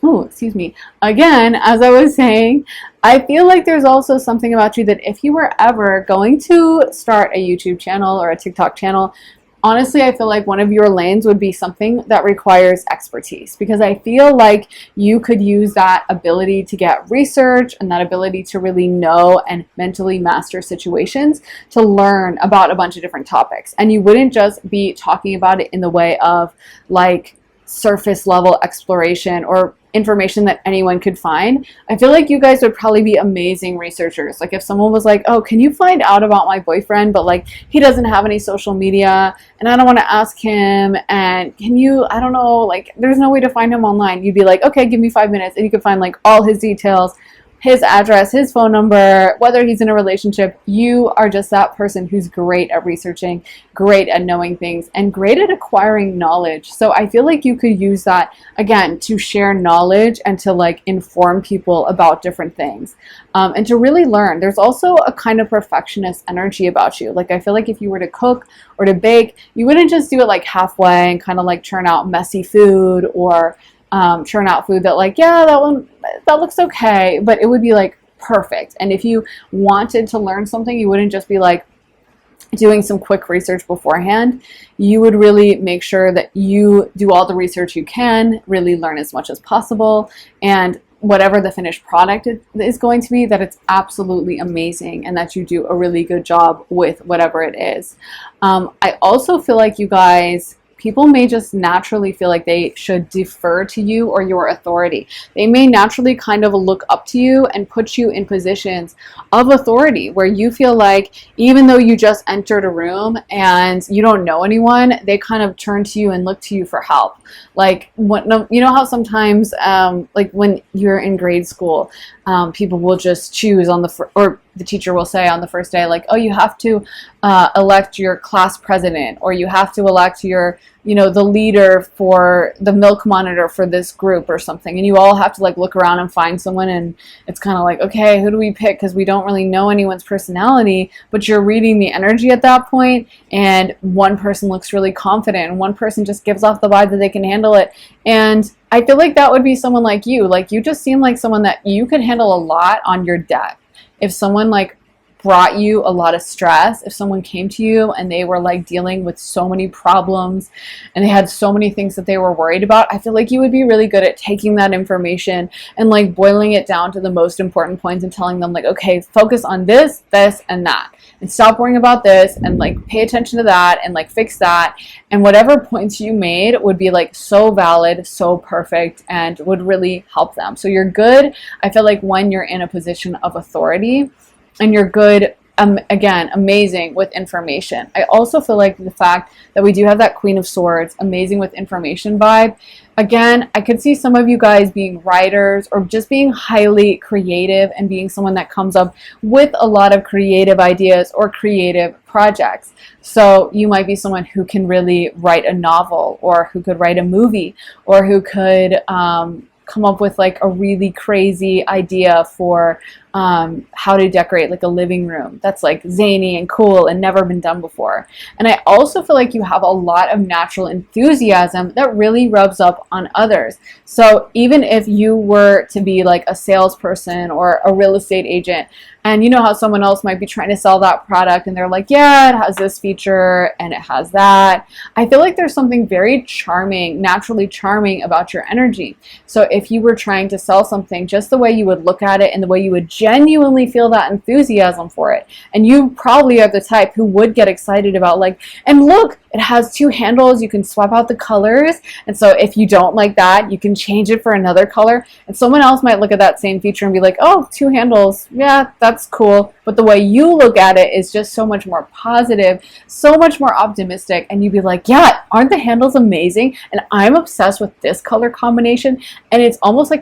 Oh, excuse me. Again, as I was saying, I feel like there's also something about you that if you were ever going to start a YouTube channel or a TikTok channel, honestly, I feel like one of your lanes would be something that requires expertise, because I feel like you could use that ability to get research and that ability to really know and mentally master situations to learn about a bunch of different topics. And you wouldn't just be talking about it in the way of like surface level exploration or information that anyone could find. I feel like you guys would probably be amazing researchers. Like if someone was like, oh, can you find out about my boyfriend, but like he doesn't have any social media and I don't want to ask him, and can you, I don't know, like there's no way to find him online. You'd be like, okay, give me 5 minutes, and you could find like all his details, his address, his phone number, whether he's in a relationship. You are just that person who's great at researching, great at knowing things, and great at acquiring knowledge. So I feel like you could use that, again, to share knowledge and to like inform people about different things, and to really learn. There's also a kind of perfectionist energy about you. Like I feel like if you were to cook or to bake, you wouldn't just do it like halfway and kind of like churn out messy food, or churn out food that like, yeah, that looks okay, but it would be like perfect. And if you wanted to learn something, you wouldn't just be like doing some quick research beforehand. You would really make sure that you do all the research you can, really learn as much as possible, and whatever the finished product is going to be, that it's absolutely amazing and that you do a really good job with whatever it is. I also feel like you guys, people may just naturally feel like they should defer to you or your authority. They may naturally kind of look up to you and put you in positions of authority where you feel like even though you just entered a room and you don't know anyone, they kind of turn to you and look to you for help. Like, you know how sometimes, like when you're in grade school, people will just choose on or the teacher will say on the first day, like, oh, you have to elect your class president, or you have to elect your, the leader for the milk monitor for this group or something. And you all have to like look around and find someone. And it's kind of like, okay, who do we pick? Because we don't really know anyone's personality, but you're reading the energy at that point. And one person looks really confident and one person just gives off the vibe that they can handle it. And I feel like that would be someone like you. Like you just seem like someone that you could handle a lot on your deck. If someone like brought you a lot of stress, if someone came to you and they were like dealing with so many problems and they had so many things that they were worried about, I feel like you would be really good at taking that information and like boiling it down to the most important points and telling them like, okay, focus on this, this, and that, and stop worrying about this, and like pay attention to that, and like fix that. And whatever points you made would be like so valid, so perfect, and would really help them. So you're good, I feel like, when you're in a position of authority. And you're good, again, amazing with information. I also feel like the fact that we do have that Queen of Swords, amazing with information vibe. Again, I could see some of you guys being writers or just being highly creative and being someone that comes up with a lot of creative ideas or creative projects. So you might be someone who can really write a novel, or who could write a movie, or who could come up with like a really crazy idea for how to decorate like a living room that's like zany and cool and never been done before. And I also feel like you have a lot of natural enthusiasm that really rubs up on others. So even if you were to be like a salesperson or a real estate agent, and you know how someone else might be trying to sell that product and they're like, yeah, it has this feature and it has that, I feel like there's something very charming, naturally charming about your energy. So if you were trying to sell something, just the way you would look at it and the way you would genuinely feel that enthusiasm for it. And you probably are the type who would get excited about like, and look, it has 2 handles, you can swap out the colors. And so if you don't like that, you can change it for another color. And someone else might look at that same feature and be like, oh, 2 handles, yeah, that's cool. But the way you look at it is just so much more positive, so much more optimistic. And you'd be like, yeah, aren't the handles amazing? And I'm obsessed with this color combination. And it's almost like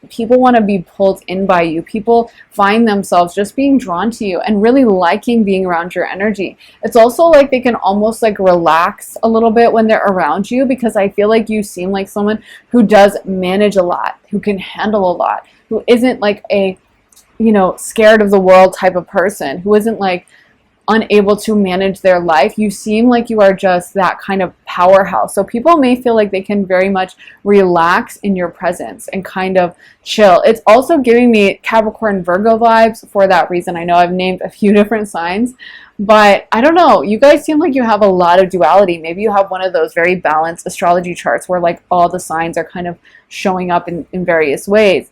people want to be pulled in by you. People find themselves just being drawn to you and really liking being around your energy. It's also like they can almost like relax a little bit when they're around you, because I feel like you seem like someone who does manage a lot, who can handle a lot, who isn't like a, scared of the world type of person, who isn't like unable to manage their life. You seem like you are just that kind of powerhouse. So people may feel like they can very much relax in your presence and kind of chill. It's also giving me Capricorn Virgo vibes for that reason. I know I've named a few different signs, but I don't know. You guys seem like you have a lot of duality. Maybe you have one of those very balanced astrology charts where like all the signs are kind of showing up in various ways.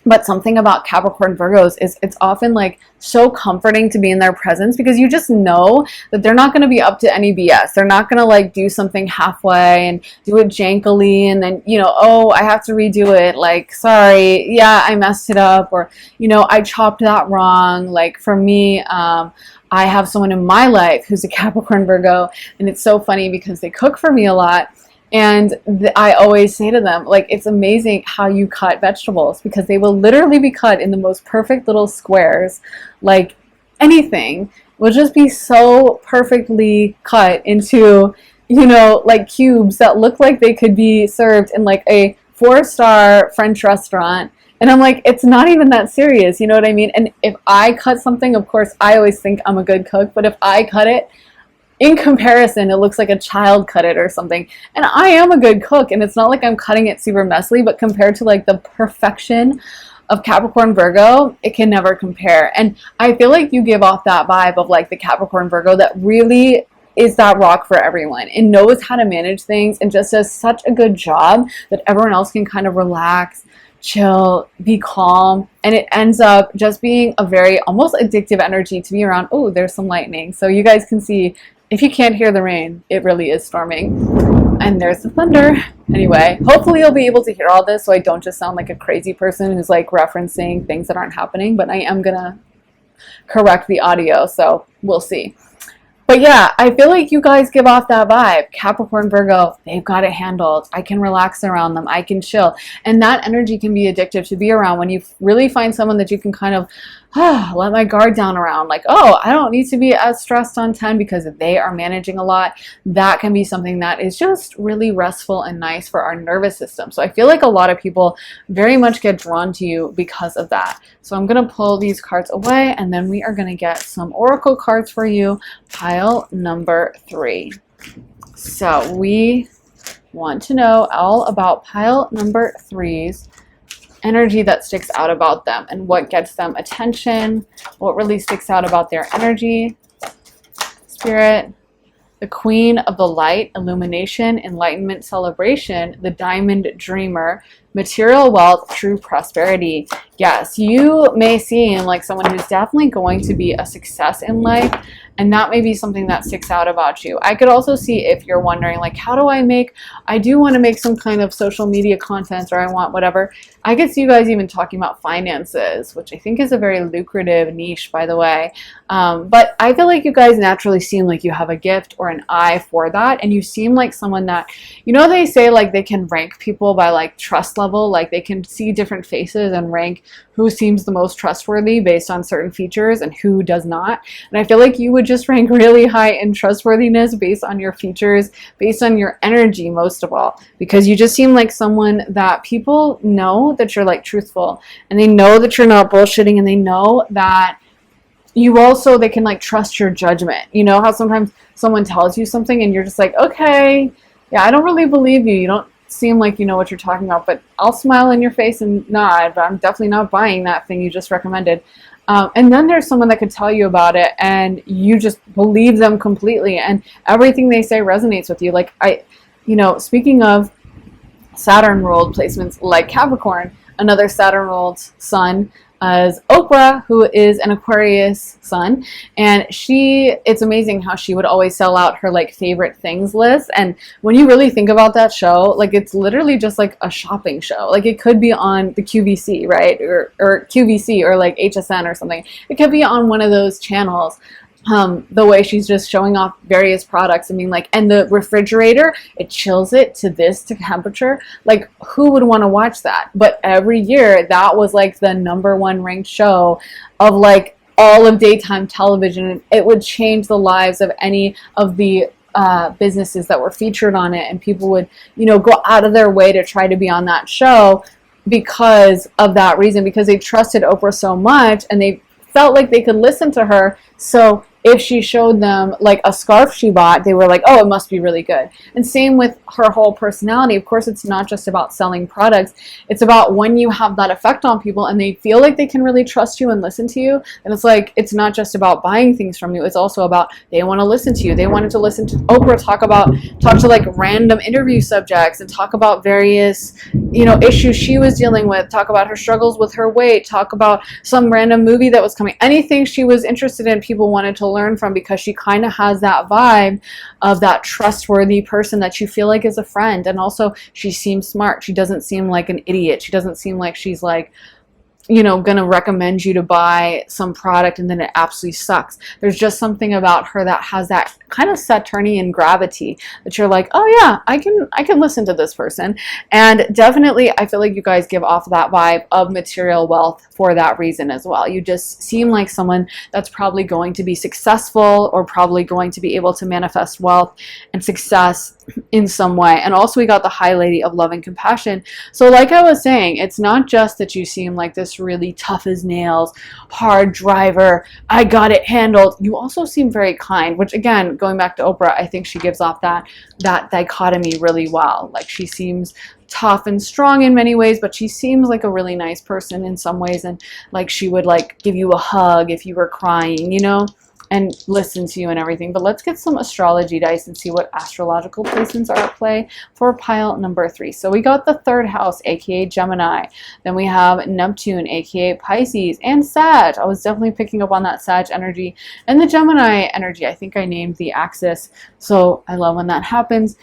But something about Capricorn Virgos is it's often like so comforting to be in their presence because you just know that they're not going to be up to any BS. They're not going to like do something halfway and do it jankily and then, you know, oh, I have to redo it. Like, sorry, yeah, I messed it up, or, you know, I chopped that wrong. Like for me, I have someone in my life who's a Capricorn Virgo, and it's so funny because they cook for me a lot. And I always say to them, like, it's amazing how you cut vegetables because they will literally be cut in the most perfect little squares. Like anything will just be so perfectly cut into, you know, like cubes that look like they could be served in like a 4-star French restaurant. And I'm like, it's not even that serious. You know what I mean? And if I cut something, of course, I always think I'm a good cook. But if I cut it, in comparison, it looks like a child cut it or something. And I am a good cook, and it's not like I'm cutting it super messily, but compared to like the perfection of Capricorn Virgo, it can never compare. And I feel like you give off that vibe of like the Capricorn Virgo that really is that rock for everyone and knows how to manage things and just does such a good job that everyone else can kind of relax, chill, be calm, and it ends up just being a very almost addictive energy to be around. Oh, there's some lightning. So you guys can see, if you can't hear the rain, it really is storming. And there's the thunder. Anyway, hopefully you'll be able to hear all this so I don't just sound like a crazy person who's like referencing things that aren't happening, but I am gonna correct the audio, so we'll see. But yeah, I feel like you guys give off that vibe. Capricorn Virgo, they've got it handled. I can relax around them. I can chill. And that energy can be addictive to be around when you really find someone that you can kind of let my guard down around. Like, oh, I don't need to be as stressed on 10 because they are managing a lot. That can be something that is just really restful and nice for our nervous system. So I feel like a lot of people very much get drawn to you because of that. So I'm going to pull these cards away, and then we are going to get some oracle cards for you. Pile number 3. So we want to know all about pile number 3's energy that sticks out about them and what gets them attention, what really sticks out about their energy. Spirit, the Queen of the Light, illumination, enlightenment, celebration, the Diamond Dreamer, material wealth, true prosperity. Yes, you may seem like someone who's definitely going to be a success in life, and that may be something that sticks out about you. I could also see if you're wondering, like, how do I do want to make some kind of social media content, or I want whatever. I could see you guys even talking about finances, which I think is a very lucrative niche, by the way. But I feel like you guys naturally seem like you have a gift or an eye for that, and you seem like someone that, you know, they say like they can rank people by like trust level, like they can see different faces and rank who seems the most trustworthy based on certain features and who does not. And I feel like you would just rank really high in trustworthiness based on your features, based on your energy most of all, because you just seem like someone that people know that you're like truthful, and they know that you're not bullshitting, and they know that you also, they can like trust your judgment. You know how sometimes someone tells you something and you're just like, okay, yeah, I don't really believe you. You don't seem like you know what you're talking about, but I'll smile in your face and nod, but I'm definitely not buying that thing you just recommended. And then there's someone that could tell you about it and you just believe them completely, and everything they say resonates with you. Like speaking of Saturn ruled placements like Capricorn, another Saturn ruled sun is Oprah, who is an Aquarius sun, and it's amazing how she would always sell out her like favorite things list. And when you really think about that show, like it's literally just like a shopping show. Like it could be on the QVC, right, or QVC, or like HSN or something. It could be on one of those channels. The way she's just showing off various products and being like, and the refrigerator, it chills it to this temperature. Like, who would want to watch that? But every year, that was like the #1 ranked show of like all of daytime television. It would change the lives of any of the businesses that were featured on it, and people would, go out of their way to try to be on that show because of that reason, because they trusted Oprah so much, and they felt like they could listen to her. So if she showed them like a scarf she bought, they were like, oh, it must be really good. And same with her whole personality. Of course, it's not just about selling products. It's about when you have that effect on people and they feel like they can really trust you and listen to you. And it's like, it's not just about buying things from you. It's also about they want to listen to you. They wanted to listen to Oprah talk to like random interview subjects and talk about various, issues she was dealing with, talk about her struggles with her weight, talk about some random movie that was coming. Anything she was interested in, people wanted to learn from, because she kind of has that vibe of that trustworthy person that you feel like is a friend. And also, she seems smart. She doesn't seem like an idiot. She doesn't seem like she's like, going to recommend you to buy some product and then it absolutely sucks. There's just something about her that has that kind of Saturnian gravity that you're like, oh yeah, I can listen to this person. And definitely, I feel like you guys give off that vibe of material wealth for that reason as well. You just seem like someone that's probably going to be successful or probably going to be able to manifest wealth and success in some way. And also, we got the High Lady of Love and Compassion. So like I was saying, it's not just that you seem like this really tough as nails, hard driver, I got it handled. You also seem very kind, which again, going back to Oprah, I think she gives off that dichotomy really well. Like, she seems tough and strong in many ways, but she seems like a really nice person in some ways, and like she would like give you a hug if you were crying, and listen to you and everything. But let's get some astrology dice and see what astrological placements are at play for pile number 3. So we got the 3rd house, aka Gemini. Then we have Neptune, aka Pisces, and Sag. I was definitely picking up on that Sag energy and the Gemini energy. I think I named the axis, so I love when that happens.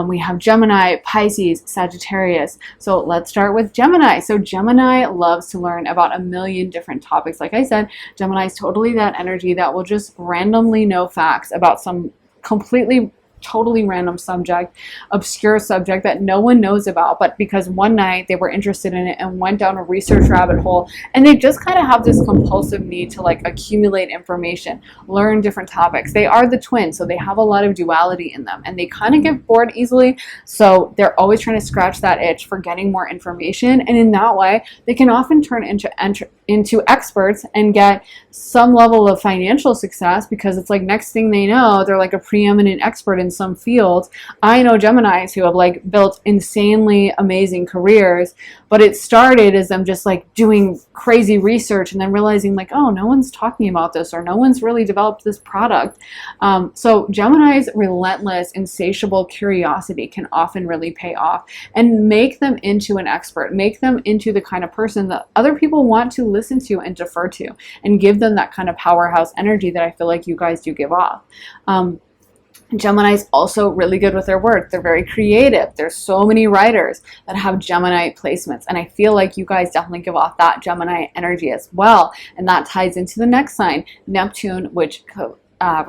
We have Gemini, Pisces, Sagittarius. So let's start with Gemini. So Gemini loves to learn about a million different topics. Like I said, Gemini is totally that energy that will just randomly know facts about some completely totally random subject, obscure subject that no one knows about, but because one night they were interested in it and went down a research rabbit hole, and they just kind of have this compulsive need to like accumulate information, learn different topics. They are the twins, so they have a lot of duality in them, and they kind of get bored easily, so they're always trying to scratch that itch for getting more information, and in that way they can often turn into experts and get some level of financial success, because it's like next thing they know, they're like a preeminent expert in some field. I know Geminis who have like built insanely amazing careers, but it started as them just like doing crazy research and then realizing like, oh, no one's talking about this, or no one's really developed this product. So Gemini's relentless, insatiable curiosity can often really pay off and make them into an expert, make them into the kind of person that other people want to listen to and defer to, and give them that kind of powerhouse energy that I feel like you guys do give off. Gemini is also really good with their work. They're very creative. There's so many writers that have Gemini placements, and I feel like you guys definitely give off that Gemini energy as well, and that ties into the next sign, Neptune, which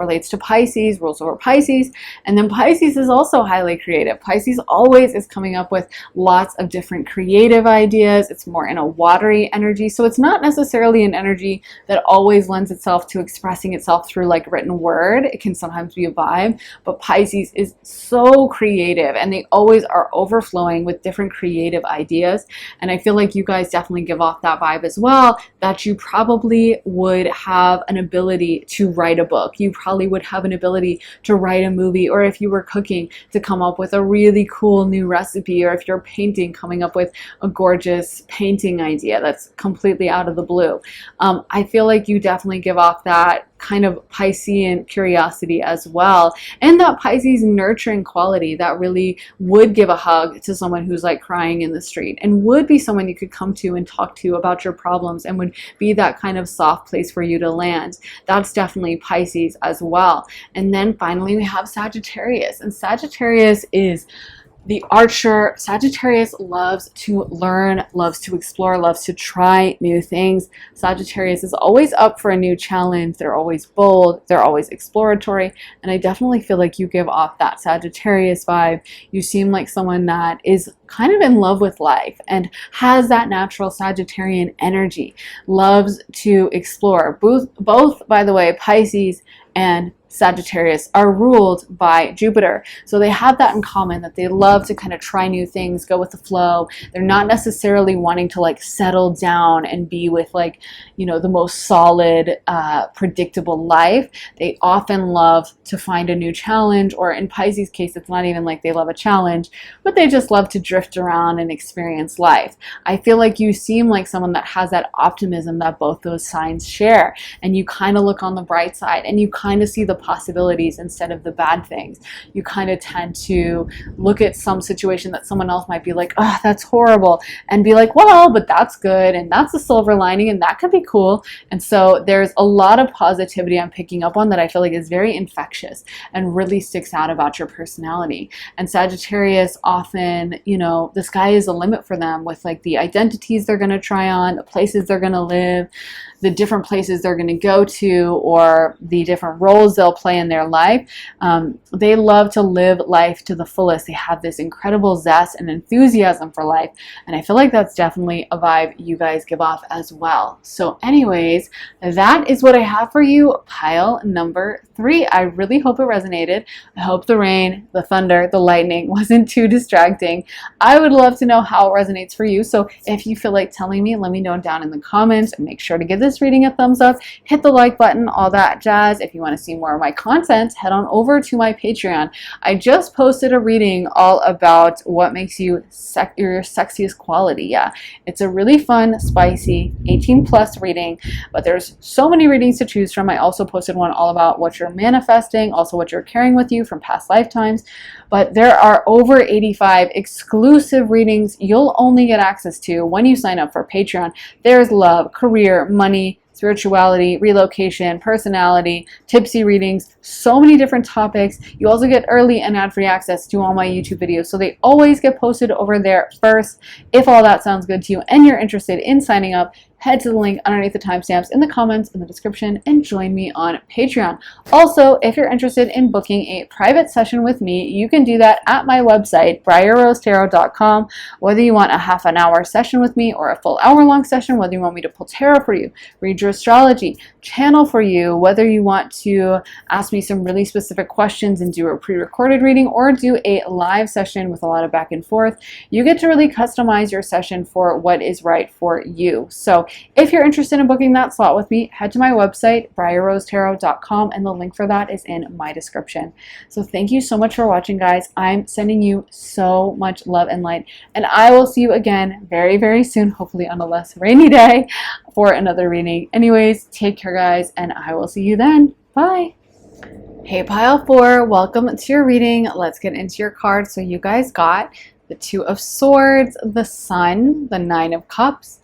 relates to Pisces, rules over Pisces, and then Pisces is also highly creative. Pisces always is coming up with lots of different creative ideas. It's more in a watery energy, so it's not necessarily an energy that always lends itself to expressing itself through like written word. It can sometimes be a vibe, but Pisces is so creative, and they always are overflowing with different creative ideas, and I feel like you guys definitely give off that vibe as well, that you probably would have an ability to write a book. You probably would have an ability to write a movie, or if you were cooking, to come up with a really cool new recipe, or if you're painting, coming up with a gorgeous painting idea that's completely out of the blue. I feel like you definitely give off that kind of Piscean curiosity as well, and that Pisces nurturing quality that really would give a hug to someone who's like crying in the street, and would be someone you could come to and talk to about your problems, and would be that kind of soft place for you to land. That's definitely Pisces as well. And then finally we have Sagittarius, and Sagittarius is the archer. Sagittarius loves to learn, loves to explore, loves to try new things. Sagittarius is always up for a new challenge. They're always bold. They're always exploratory. And I definitely feel like you give off that Sagittarius vibe. You seem like someone that is kind of in love with life and has that natural Sagittarian energy. Loves to explore. Both by the way, Pisces and Sagittarius are ruled by Jupiter. So they have that in common, that they love to kind of try new things, go with the flow. They're not necessarily wanting to like settle down and be with like, you know, the most solid, predictable life. They often love to find a new challenge, or in Pisces' case, it's not even like they love a challenge, but they just love to drift around and experience life. I feel like you seem like someone that has that optimism that both those signs share, and you kind of look on the bright side and you kind of see the possibilities instead of the bad things. You kind of tend to look at some situation that someone else might be like, oh, that's horrible, and be like, well, but that's good, and that's a silver lining, and that could be cool. And so there's a lot of positivity I'm picking up on that I feel like is very infectious and really sticks out about your personality. And Sagittarius often, you know, the sky is the limit for them with like the identities they're going to try on, the places they're going to live, the different places they're going to go to, or the different roles they'll play in their life. They love to live life to the fullest. They have this incredible zest and enthusiasm for life, and I feel like that's definitely a vibe you guys give off as well. So anyways, that is what I have for you, pile number 3. I really hope it resonated. I hope the rain, the thunder, the lightning wasn't too distracting. I would love to know how it resonates for you. So if you feel like telling me, let me know down in the comments, and make sure to give this reading a thumbs up, hit the like button, all that jazz. If you want to see more of my content, head on over to my Patreon. I just posted a reading all about what makes you your sexiest quality. Yeah, it's a really fun, spicy 18+ reading, but there's so many readings to choose from. I also posted one all about what you're manifesting, also what you're carrying with you from past lifetimes. But there are over 85 exclusive readings you'll only get access to when you sign up for Patreon. There's love, career, money, spirituality, relocation, personality, tipsy readings, so many different topics. You also get early and ad-free access to all my YouTube videos, so they always get posted over there first. If all that sounds good to you and you're interested in signing up, head to the link underneath the timestamps in the comments in the description and join me on Patreon. Also, if you're interested in booking a private session with me, you can do that at my website, briarrosetarot.com. Whether you want a half an hour session with me or a full hour-long session, whether you want me to pull tarot for you, read your astrology, channel for you, whether you want to ask me some really specific questions and do a pre-recorded reading, or do a live session with a lot of back and forth, you get to really customize your session for what is right for you. So if you're interested in booking that slot with me, head to my website, briarrosetarot.com, and the link for that is in my description. So thank you so much for watching, guys. I'm sending you so much love and light, and I will see you again very, very soon, hopefully on a less rainy day, for another reading. Anyways, take care, guys, and I will see you then. Bye. Hey, pile 4, welcome to your reading. Let's get into your cards. So you guys got the 2 of Swords, the Sun, the 9 of Cups,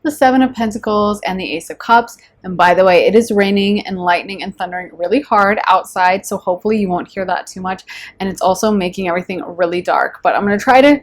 the 7 of Pentacles, and the Ace of Cups. And by the way, it is raining and lightning and thundering really hard outside, so hopefully you won't hear that too much. And it's also making everything really dark, but I'm going to try to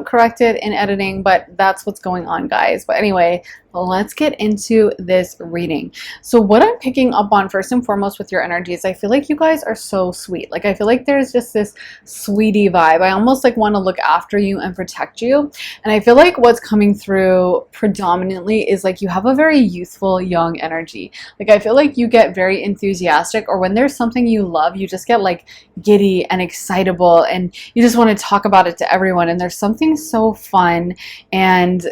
correct it in editing, but that's what's going on, guys. But anyway, let's get into this reading. So what I'm picking up on first and foremost with your energy is I feel like you guys are so sweet. Like, I feel like there's just this sweetie vibe. I almost like want to look after you and protect you. And I feel like what's coming through predominantly is like you have a very youthful, young energy. Like, I feel like you get very enthusiastic, or when there's something you love, you just get like giddy and excitable, and you just want to talk about it to everyone. And there's something so fun and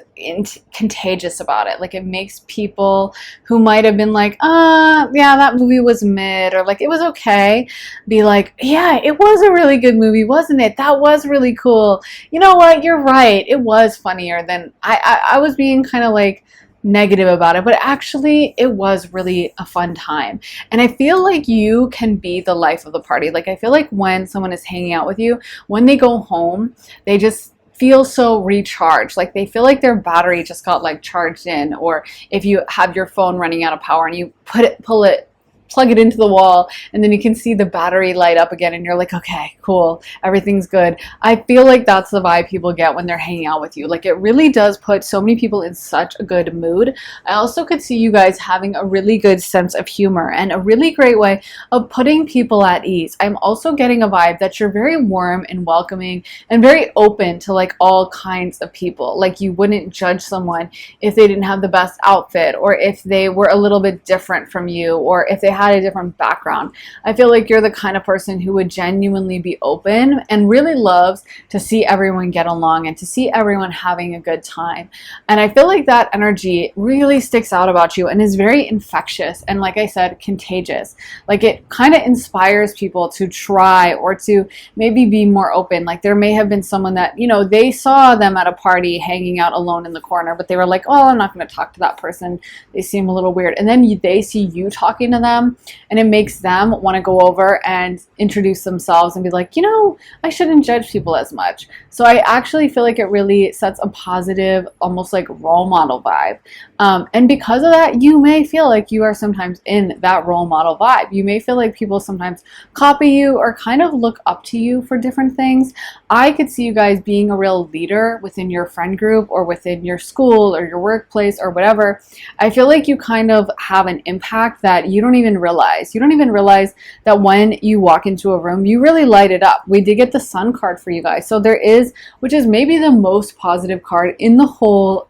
contagious about it. Like, it makes people who might have been like, yeah, that movie was mid, or like it was okay, be like, yeah, it was a really good movie, wasn't it? That was really cool. You know what? You're right. It was funnier than I was being kind of like negative about it, but actually it was really a fun time. And I feel like you can be the life of the party. Like, I feel like when someone is hanging out with you, when they go home, they just feel so recharged. Like, they feel like their battery just got like charged in. Or if you have your phone running out of power and you plug it into the wall, and then you can see the battery light up again, and you're like, okay, cool, everything's good. I feel like that's the vibe people get when they're hanging out with you. Like, it really does put so many people in such a good mood. I also could see you guys having a really good sense of humor and a really great way of putting people at ease. I'm also getting a vibe that you're very warm and welcoming and very open to like all kinds of people. Like, you wouldn't judge someone if they didn't have the best outfit, or if they were a little bit different from you, or if they had had a different background. I feel like you're the kind of person who would genuinely be open and really loves to see everyone get along and to see everyone having a good time. And I feel like that energy really sticks out about you and is very infectious and, like I said, contagious. Like, it kind of inspires people to try or to maybe be more open. Like, there may have been someone that, you know, they saw them at a party hanging out alone in the corner, but they were like, oh, I'm not going to talk to that person. They seem a little weird. And then they see you talking to them, and it makes them want to go over and introduce themselves and be like, you know, I shouldn't judge people as much. So I actually feel like it really sets a positive, almost like role model vibe. And because of that, you may feel like you are sometimes in that role model vibe. You may feel like people sometimes copy you or kind of look up to you for different things. I could see you guys being a real leader within your friend group or within your school or your workplace or whatever. I feel like you kind of have an impact that you don't even realize. You don't even realize that when you walk into a room, you really light it up. We did get the Sun card for you guys. So there is, which is maybe the most positive card in the whole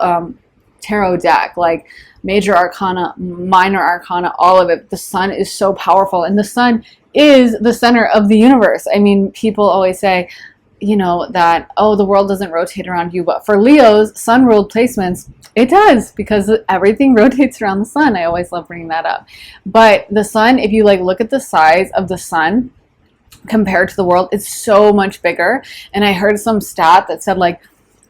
tarot deck, like major arcana, minor arcana, all of it. The Sun is so powerful, and the Sun is the center of the universe. I mean, people always say, you know, that, oh, the world doesn't rotate around you, but for Leo's Sun ruled placements, it does, because everything rotates around the Sun. I always love bringing that up. But the Sun, if you like look at the size of the Sun compared to the world, it's so much bigger. And I heard some stat that said, like,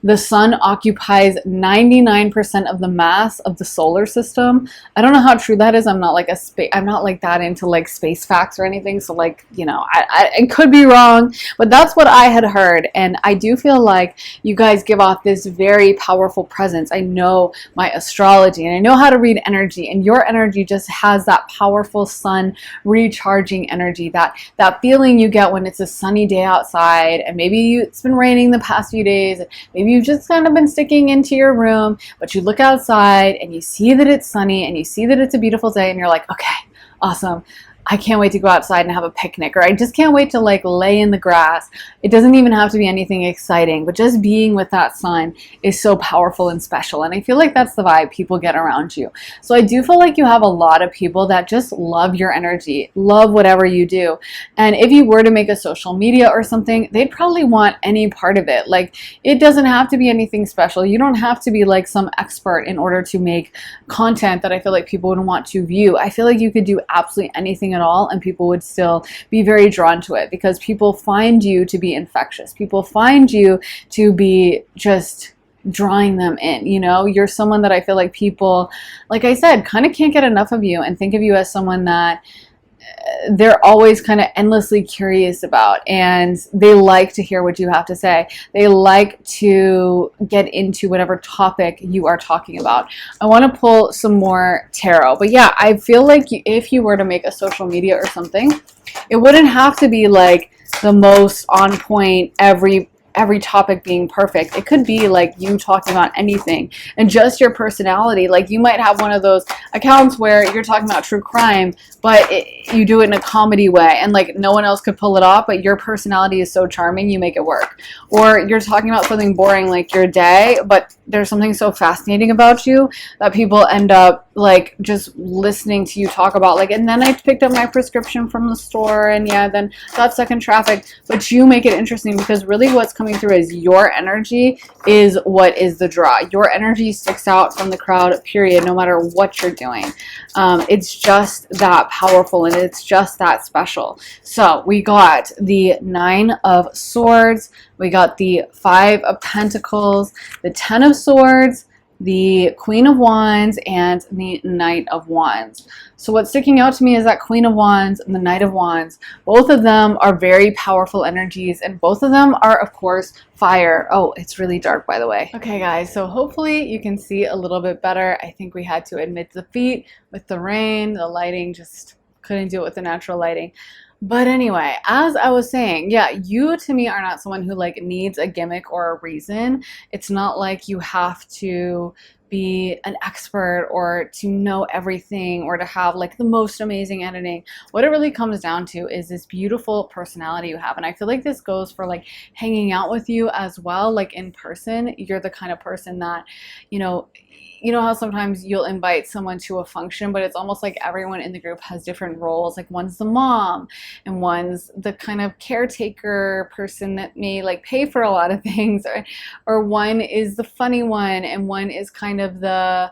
the Sun occupies 99% of the mass of the solar system. I don't know how true that is. I'm not like I'm not like that into like space facts or anything. So, like, you know, I could be wrong, but that's what I had heard. And I do feel like you guys give off this very powerful presence. I know my astrology and I know how to read energy, and your energy just has that powerful Sun recharging energy, that feeling you get when it's a sunny day outside, and maybe it's been raining the past few days, maybe you've just kind of been sticking into your room, but you look outside and you see that it's sunny and you see that it's a beautiful day, and you're like, okay, awesome. I can't wait to go outside and have a picnic, or I just can't wait to like lay in the grass. It doesn't even have to be anything exciting, but just being with that Sun is so powerful and special. And I feel like that's the vibe people get around you. So I do feel like you have a lot of people that just love your energy, love whatever you do. And if you were to make a social media or something, they'd probably want any part of it. Like, it doesn't have to be anything special. You don't have to be like some expert in order to make content that I feel like people would want to view. I feel like you could do absolutely anything at all and people would still be very drawn to it, because people find you to be infectious. People find you to be just drawing them in. You know, you're someone that I feel like people, like I said, kind of can't get enough of you and think of you as someone that they're always kind of endlessly curious about, and they like to hear what you have to say. They like to get into whatever topic you are talking about. I want to pull some more tarot, but yeah, I feel like if you were to make a social media or something, it wouldn't have to be like the most on point, every topic being perfect. It could be like you talking about anything and just your personality. Like, you might have one of those accounts where you're talking about true crime, but you do it in a comedy way, and like no one else could pull it off, but your personality is so charming, you make it work. Or you're talking about something boring like your day, but there's something so fascinating about you that people end up like just listening to you talk about, like, and then I picked up my prescription from the store, and yeah, then got stuck in traffic. But you make it interesting, because really what's coming through is your energy is what is the draw. Your energy sticks out from the crowd, period, no matter what you're doing. It's just that powerful, and it's just that special. So we got the 9 of Swords, we got the 5 of Pentacles, the 10 of Swords, the Queen of Wands, and the Knight of Wands. So what's sticking out to me is that Queen of Wands and the Knight of Wands. Both of them are very powerful energies, and both of them are, of course, fire. Oh, it's really dark, by the way. Okay, guys, so hopefully you can see a little bit better. I think we had to admit defeat with the rain. The lighting just couldn't do it with the natural lighting. But anyway, as I was saying, yeah, you to me are not someone who like needs a gimmick or a reason. It's not like you have to be an expert or to know everything or to have like the most amazing editing. What it really comes down to is this beautiful personality you have. And I feel like this goes for like hanging out with you as well. Like in person, you're the kind of person that, you know, how sometimes you'll invite someone to a function, but it's almost like everyone in the group has different roles. Like one's the mom and one's the kind of caretaker person that may like pay for a lot of things, or one is the funny one and one is kind of the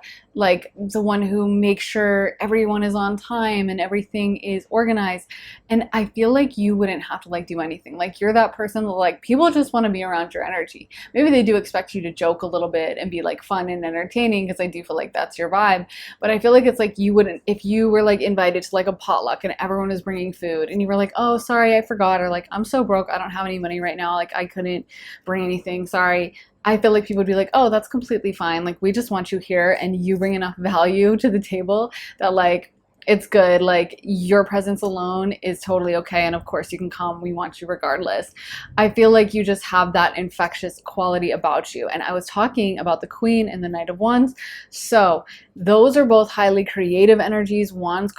one who makes sure everyone is on time and everything is organized. And I feel like you wouldn't have to like do anything. Like you're that person that like people just want to be around your energy. Maybe they do expect you to joke a little bit and be like fun and entertaining, because I do feel like that's your vibe. But I feel like it's like you wouldn't, if you were like invited to like a potluck and everyone is bringing food and you were like, oh sorry I forgot, or like I'm so broke I don't have any money right now, like I couldn't bring anything, sorry. I feel like people would be like, oh, that's completely fine. Like, we just want you here and you bring enough value to the table that like, it's good. Like your presence alone is totally okay. And of course you can come. We want you regardless. I feel like you just have that infectious quality about you. And I was talking about the Queen and the Knight of Wands. So those are both highly creative energies. Wands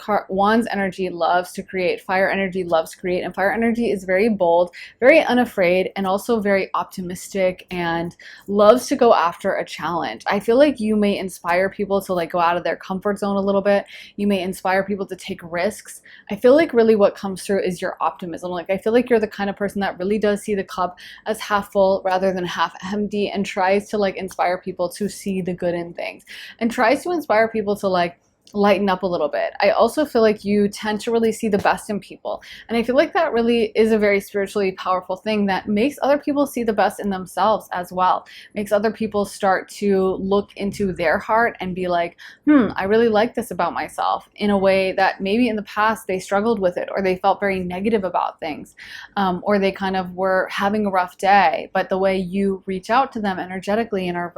energy loves to create. Fire energy loves to create. And fire energy is very bold, very unafraid, and also very optimistic and loves to go after a challenge. I feel like you may inspire people to like go out of their comfort zone a little bit. You may inspire people to take risks. I feel like really what comes through is your optimism. Like I feel like you're the kind of person that really does see the cup as half full rather than half empty, and tries to like inspire people to see the good in things and tries to inspire people to like lighten up a little bit. I also feel like you tend to really see the best in people. And I feel like that really is a very spiritually powerful thing that makes other people see the best in themselves as well. Makes other people start to look into their heart and be like, I really like this about myself, in a way that maybe in the past they struggled with it, or they felt very negative about things, or they kind of were having a rough day. But the way you reach out to them energetically and are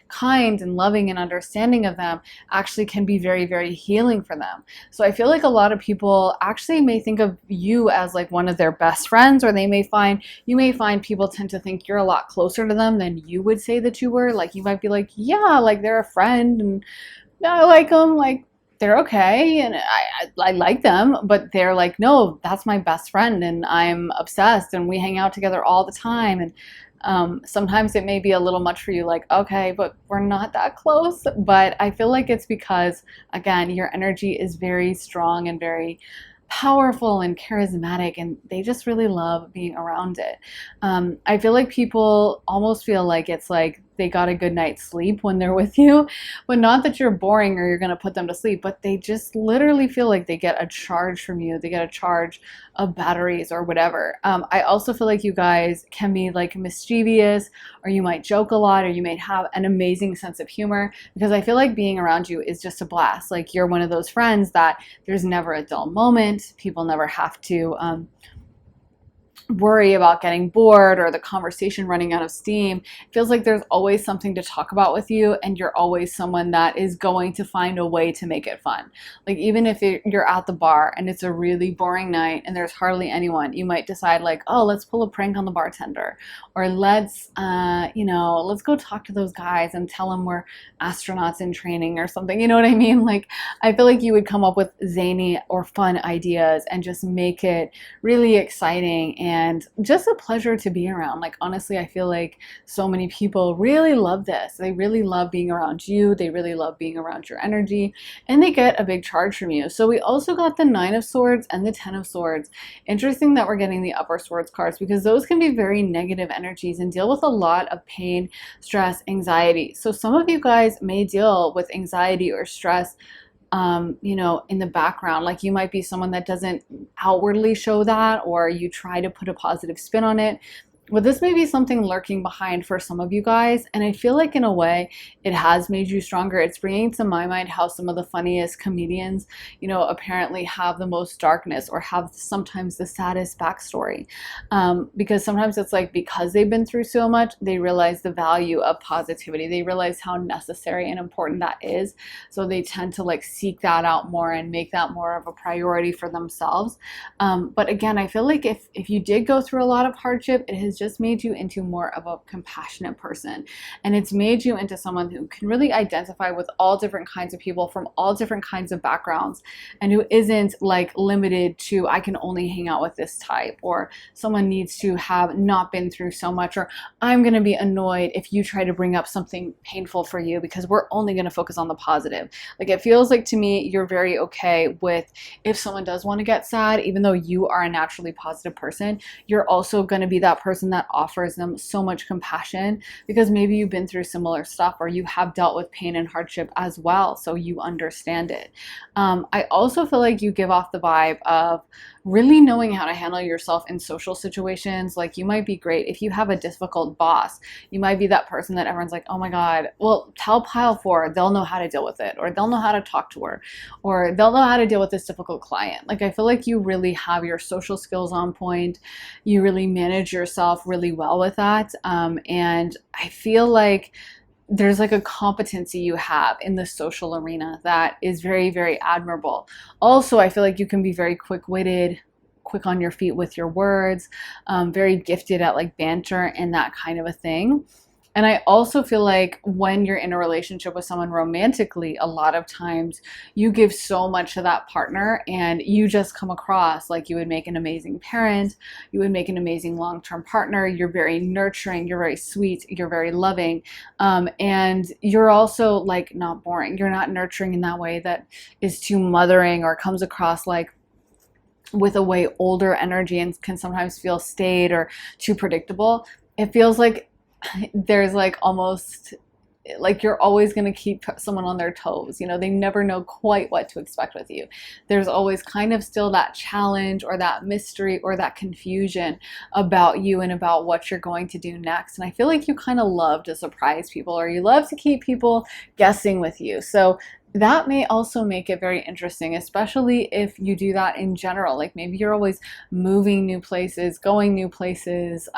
kind and loving and understanding of them actually can be very, very healing for them. So I feel like a lot of people actually may think of you as like one of their best friends, or you may find people tend to think you're a lot closer to them than you would say that you were. Like you might be like, yeah, like they're a friend and I like them, like they're okay and I like them, but they're like, no, that's my best friend and I'm obsessed and we hang out together all the time. And sometimes it may be a little much for you, like, okay, but we're not that close. But I feel like it's because, again, your energy is very strong and very powerful and charismatic, and they just really love being around it. I feel like people almost feel like it's like they got a good night's sleep when they're with you, but not that you're boring or you're going to put them to sleep, but they just literally feel like they get a charge from you. They get a charge of batteries or whatever. I also feel like you guys can be like mischievous, or you might joke a lot, or you might have an amazing sense of humor, because I feel like being around you is just a blast. Like you're one of those friends that there's never a dull moment. People never have to worry about getting bored or the conversation running out of steam. It feels like there's always something to talk about with you, and you're always someone that is going to find a way to make it fun. Like even if you're at the bar and it's a really boring night and there's hardly anyone, you might decide like, oh, let's pull a prank on the bartender, or let's go talk to those guys and tell them we're astronauts in training or something. You know what I mean? Like I feel like you would come up with zany or fun ideas and just make it really exciting and just a pleasure to be around. Like honestly, I feel like so many people really love this. They really love being around you. They really love being around your energy, and they get a big charge from you. So we also got the Nine of Swords and the Ten of Swords. Interesting that we're getting the Upper Swords cards, because those can be very negative energies and deal with a lot of pain, stress, anxiety. So some of you guys may deal with anxiety or stress in the background. Like you might be someone that doesn't outwardly show that, or you try to put a positive spin on it. But this may be something lurking behind for some of you guys, and I feel like in a way it has made you stronger. It's bringing to my mind how some of the funniest comedians, apparently have the most darkness or have sometimes the saddest backstory, because sometimes it's like because they've been through so much, they realize the value of positivity. They realize how necessary and important that is, so they tend to like seek that out more and make that more of a priority for themselves. But again, I feel like if you did go through a lot of hardship, it has has just made you into more of a compassionate person. And it's made you into someone who can really identify with all different kinds of people from all different kinds of backgrounds, and who isn't like limited to, I can only hang out with this type, or someone needs to have not been through so much, or I'm going to be annoyed if you try to bring up something painful for you because we're only going to focus on the positive. Like, it feels like to me you're very okay with if someone does want to get sad, even though you are a naturally positive person, you're also going to be that person that offers them so much compassion because maybe you've been through similar stuff, or you have dealt with pain and hardship as well, so you understand it. I also feel like you give off the vibe of really knowing how to handle yourself in social situations. Like, you might be great if you have a difficult boss. You might be that person that everyone's like, oh my God, well, tell pile 4, they'll know how to deal with it, or they'll know how to talk to her, or they'll know how to deal with this difficult client. Like, I feel like you really have your social skills on point. You really manage yourself really well with that. And I feel like there's like a competency you have in the social arena that is very, very admirable. Also, I feel like you can be very quick-witted, quick on your feet with your words, very gifted at like banter and that kind of a thing. And I also feel like when you're in a relationship with someone romantically, a lot of times you give so much to that partner, and you just come across like you would make an amazing parent, you would make an amazing long-term partner. You're very nurturing, you're very sweet, you're very loving, and you're also like not boring. You're not nurturing in that way that is too mothering or comes across like with a way older energy and can sometimes feel staid or too predictable. It feels like there's like almost like you're always going to keep someone on their toes. You know, they never know quite what to expect with you. There's always kind of still that challenge or that mystery or that confusion about you and about what you're going to do next. And I feel like you kind of love to surprise people, or you love to keep people guessing with you. So that may also make it very interesting, especially if you do that in general. Like, maybe you're always moving new places, going new places,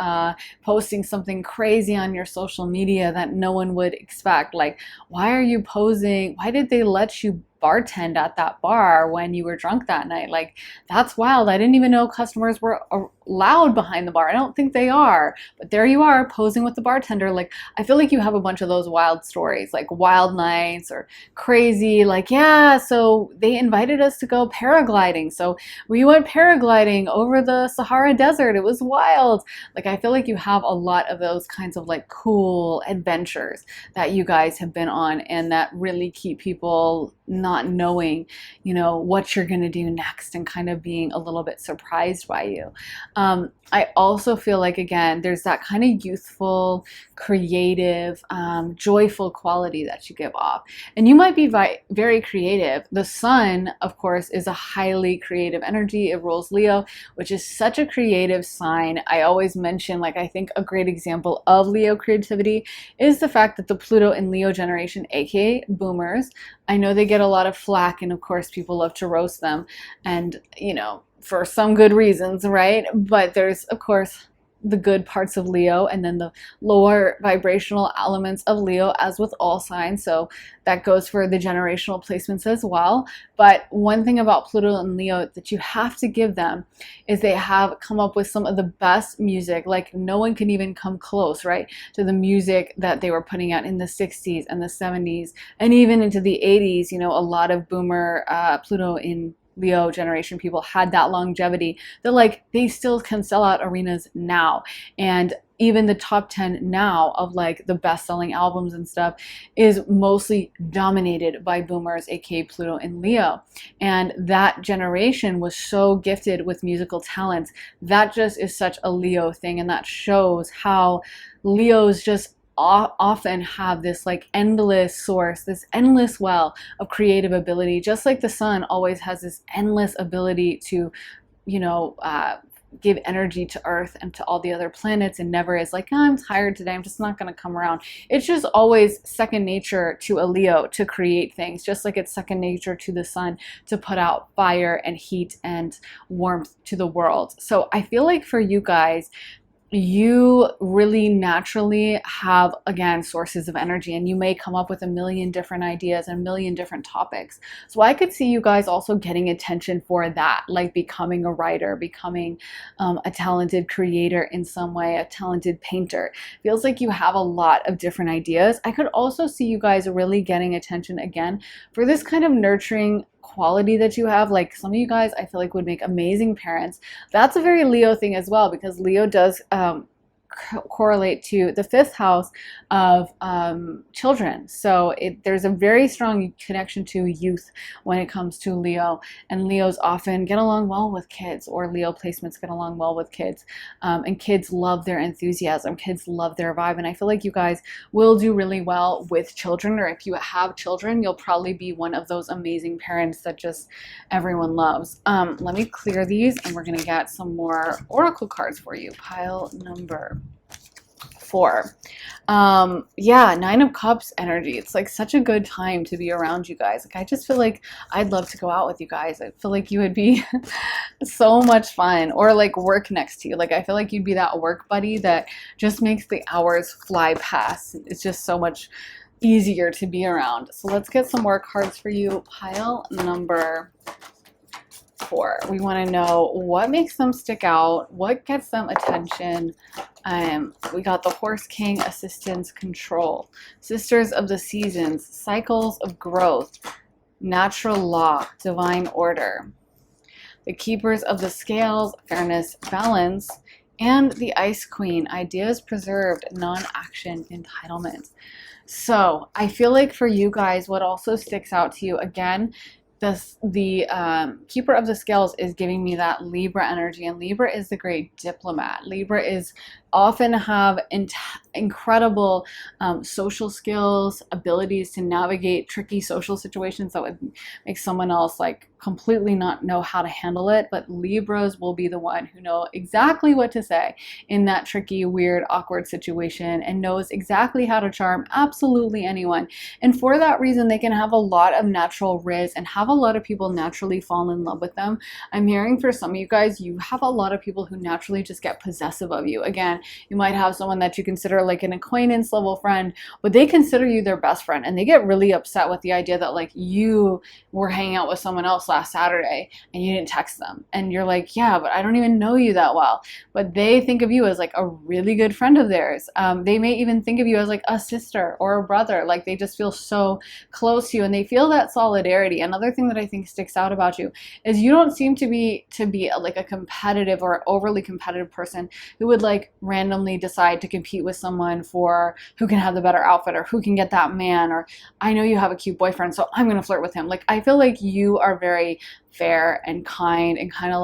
posting something crazy on your social media that no one would expect. Like, why are you posing? Why did they let you bartend at that bar when you were drunk that night? Like, that's wild. I didn't even know customers were allowed behind the bar. I don't think they are, but there you are posing with the bartender. Like, I feel like you have a bunch of those wild stories, like wild nights or crazy, like, yeah, so they invited us to go paragliding, so we went paragliding over the Sahara Desert. It was wild. Like, I feel like you have a lot of those kinds of like cool adventures that you guys have been on, and that really keep people not knowing, you know, what you're going to do next, and kind of being a little bit surprised by you. I also feel like, again, there's that kind of youthful, creative, joyful quality that you give off. And you might be very creative. The sun, of course, is a highly creative energy. It rules Leo, which is such a creative sign. I always mention, like, I think a great example of Leo creativity is the fact that the Pluto in Leo generation, aka boomers, I know they get a lot of flack, and of course people love to roast them, and you know, for some good reasons, right? But there's of course the good parts of Leo, and then the lower vibrational elements of Leo, as with all signs. So that goes for the generational placements as well. But one thing about Pluto and Leo that you have to give them is they have come up with some of the best music. Like, no one can even come close, right, to the music that they were putting out in the 60s and the 70s and even into the 80s. You know, a lot of boomer Pluto in Leo generation people had that longevity that like they still can sell out arenas now. And even the top 10 now of like the best-selling albums and stuff is mostly dominated by boomers, aka Pluto and Leo. And that generation was so gifted with musical talents. That just is such a Leo thing, and that shows how Leos just often have this like endless source, this endless well of creative ability, just like the sun always has this endless ability to, you know, give energy to Earth and to all the other planets, and never is like, oh, I'm tired today, I'm just not going to come around. It's just always second nature to a Leo to create things, just like it's second nature to the sun to put out fire and heat and warmth to the world. So I feel like for you guys, you really naturally have, again, sources of energy, and you may come up with a million different ideas and a million different topics. So I could see you guys also getting attention for that, like becoming a writer, becoming a talented creator in some way, a talented painter. Feels like you have a lot of different ideas. I could also see you guys really getting attention again for this kind of nurturing quality that you have. Like some of you guys I feel like would make amazing parents. That's a very Leo thing as well, because Leo does correlate to the fifth house of children. So there's a very strong connection to youth when it comes to Leo, and Leos often get along well with kids, or Leo placements get along well with kids, and kids love their enthusiasm, kids love their vibe, and I feel like you guys will do really well with children, or if you have children, you'll probably be one of those amazing parents that just everyone loves. Let me clear these, and we're gonna get some more oracle cards for you. Pile number 4. Yeah, 9 of Cups energy. It's like such a good time to be around you guys. Like I just feel like I'd love to go out with you guys. I feel like you would be so much fun, or like work next to you. Like I feel like you'd be that work buddy that just makes the hours fly past. It's just so much easier to be around. So let's get some more cards for you. Pile number 4. We want to know what makes them stick out, what gets them attention. We got the Horse King, Assistance, Control, Sisters of the Seasons, Cycles of Growth, Natural Law, Divine Order, the Keepers of the Scales, Fairness, Balance, and the Ice Queen, Ideas Preserved, Non-Action, Entitlement. So I feel like for you guys, what also sticks out to you, again, the Keeper of the Scales is giving me that Libra energy, and Libra is the great diplomat. Libra is often have incredible social skills, abilities to navigate tricky social situations that would make someone else like completely not know how to handle it, but Libras will be the one who know exactly what to say in that tricky, weird, awkward situation, and knows exactly how to charm absolutely anyone. And for that reason, they can have a lot of natural riz and have a lot of people naturally fall in love with them. I'm hearing for some of you guys, you have a lot of people who naturally just get possessive of you. Again, you might have someone that you consider like an acquaintance level friend, but they consider you their best friend, and they get really upset with the idea that like you were hanging out with someone else last Saturday and you didn't text them, and you're like, yeah, but I don't even know you that well. But they think of you as like a really good friend of theirs. They may even think of you as like a sister or a brother. Like they just feel so close to you, and they feel that solidarity. Another thing that I think sticks out about you is you don't seem to be like a competitive or overly competitive person who would like randomly decide to compete with someone for who can have the better outfit, or who can get that man, or I know you have a cute boyfriend, so I'm gonna flirt with him. Like I feel like you are very fair and kind and kind of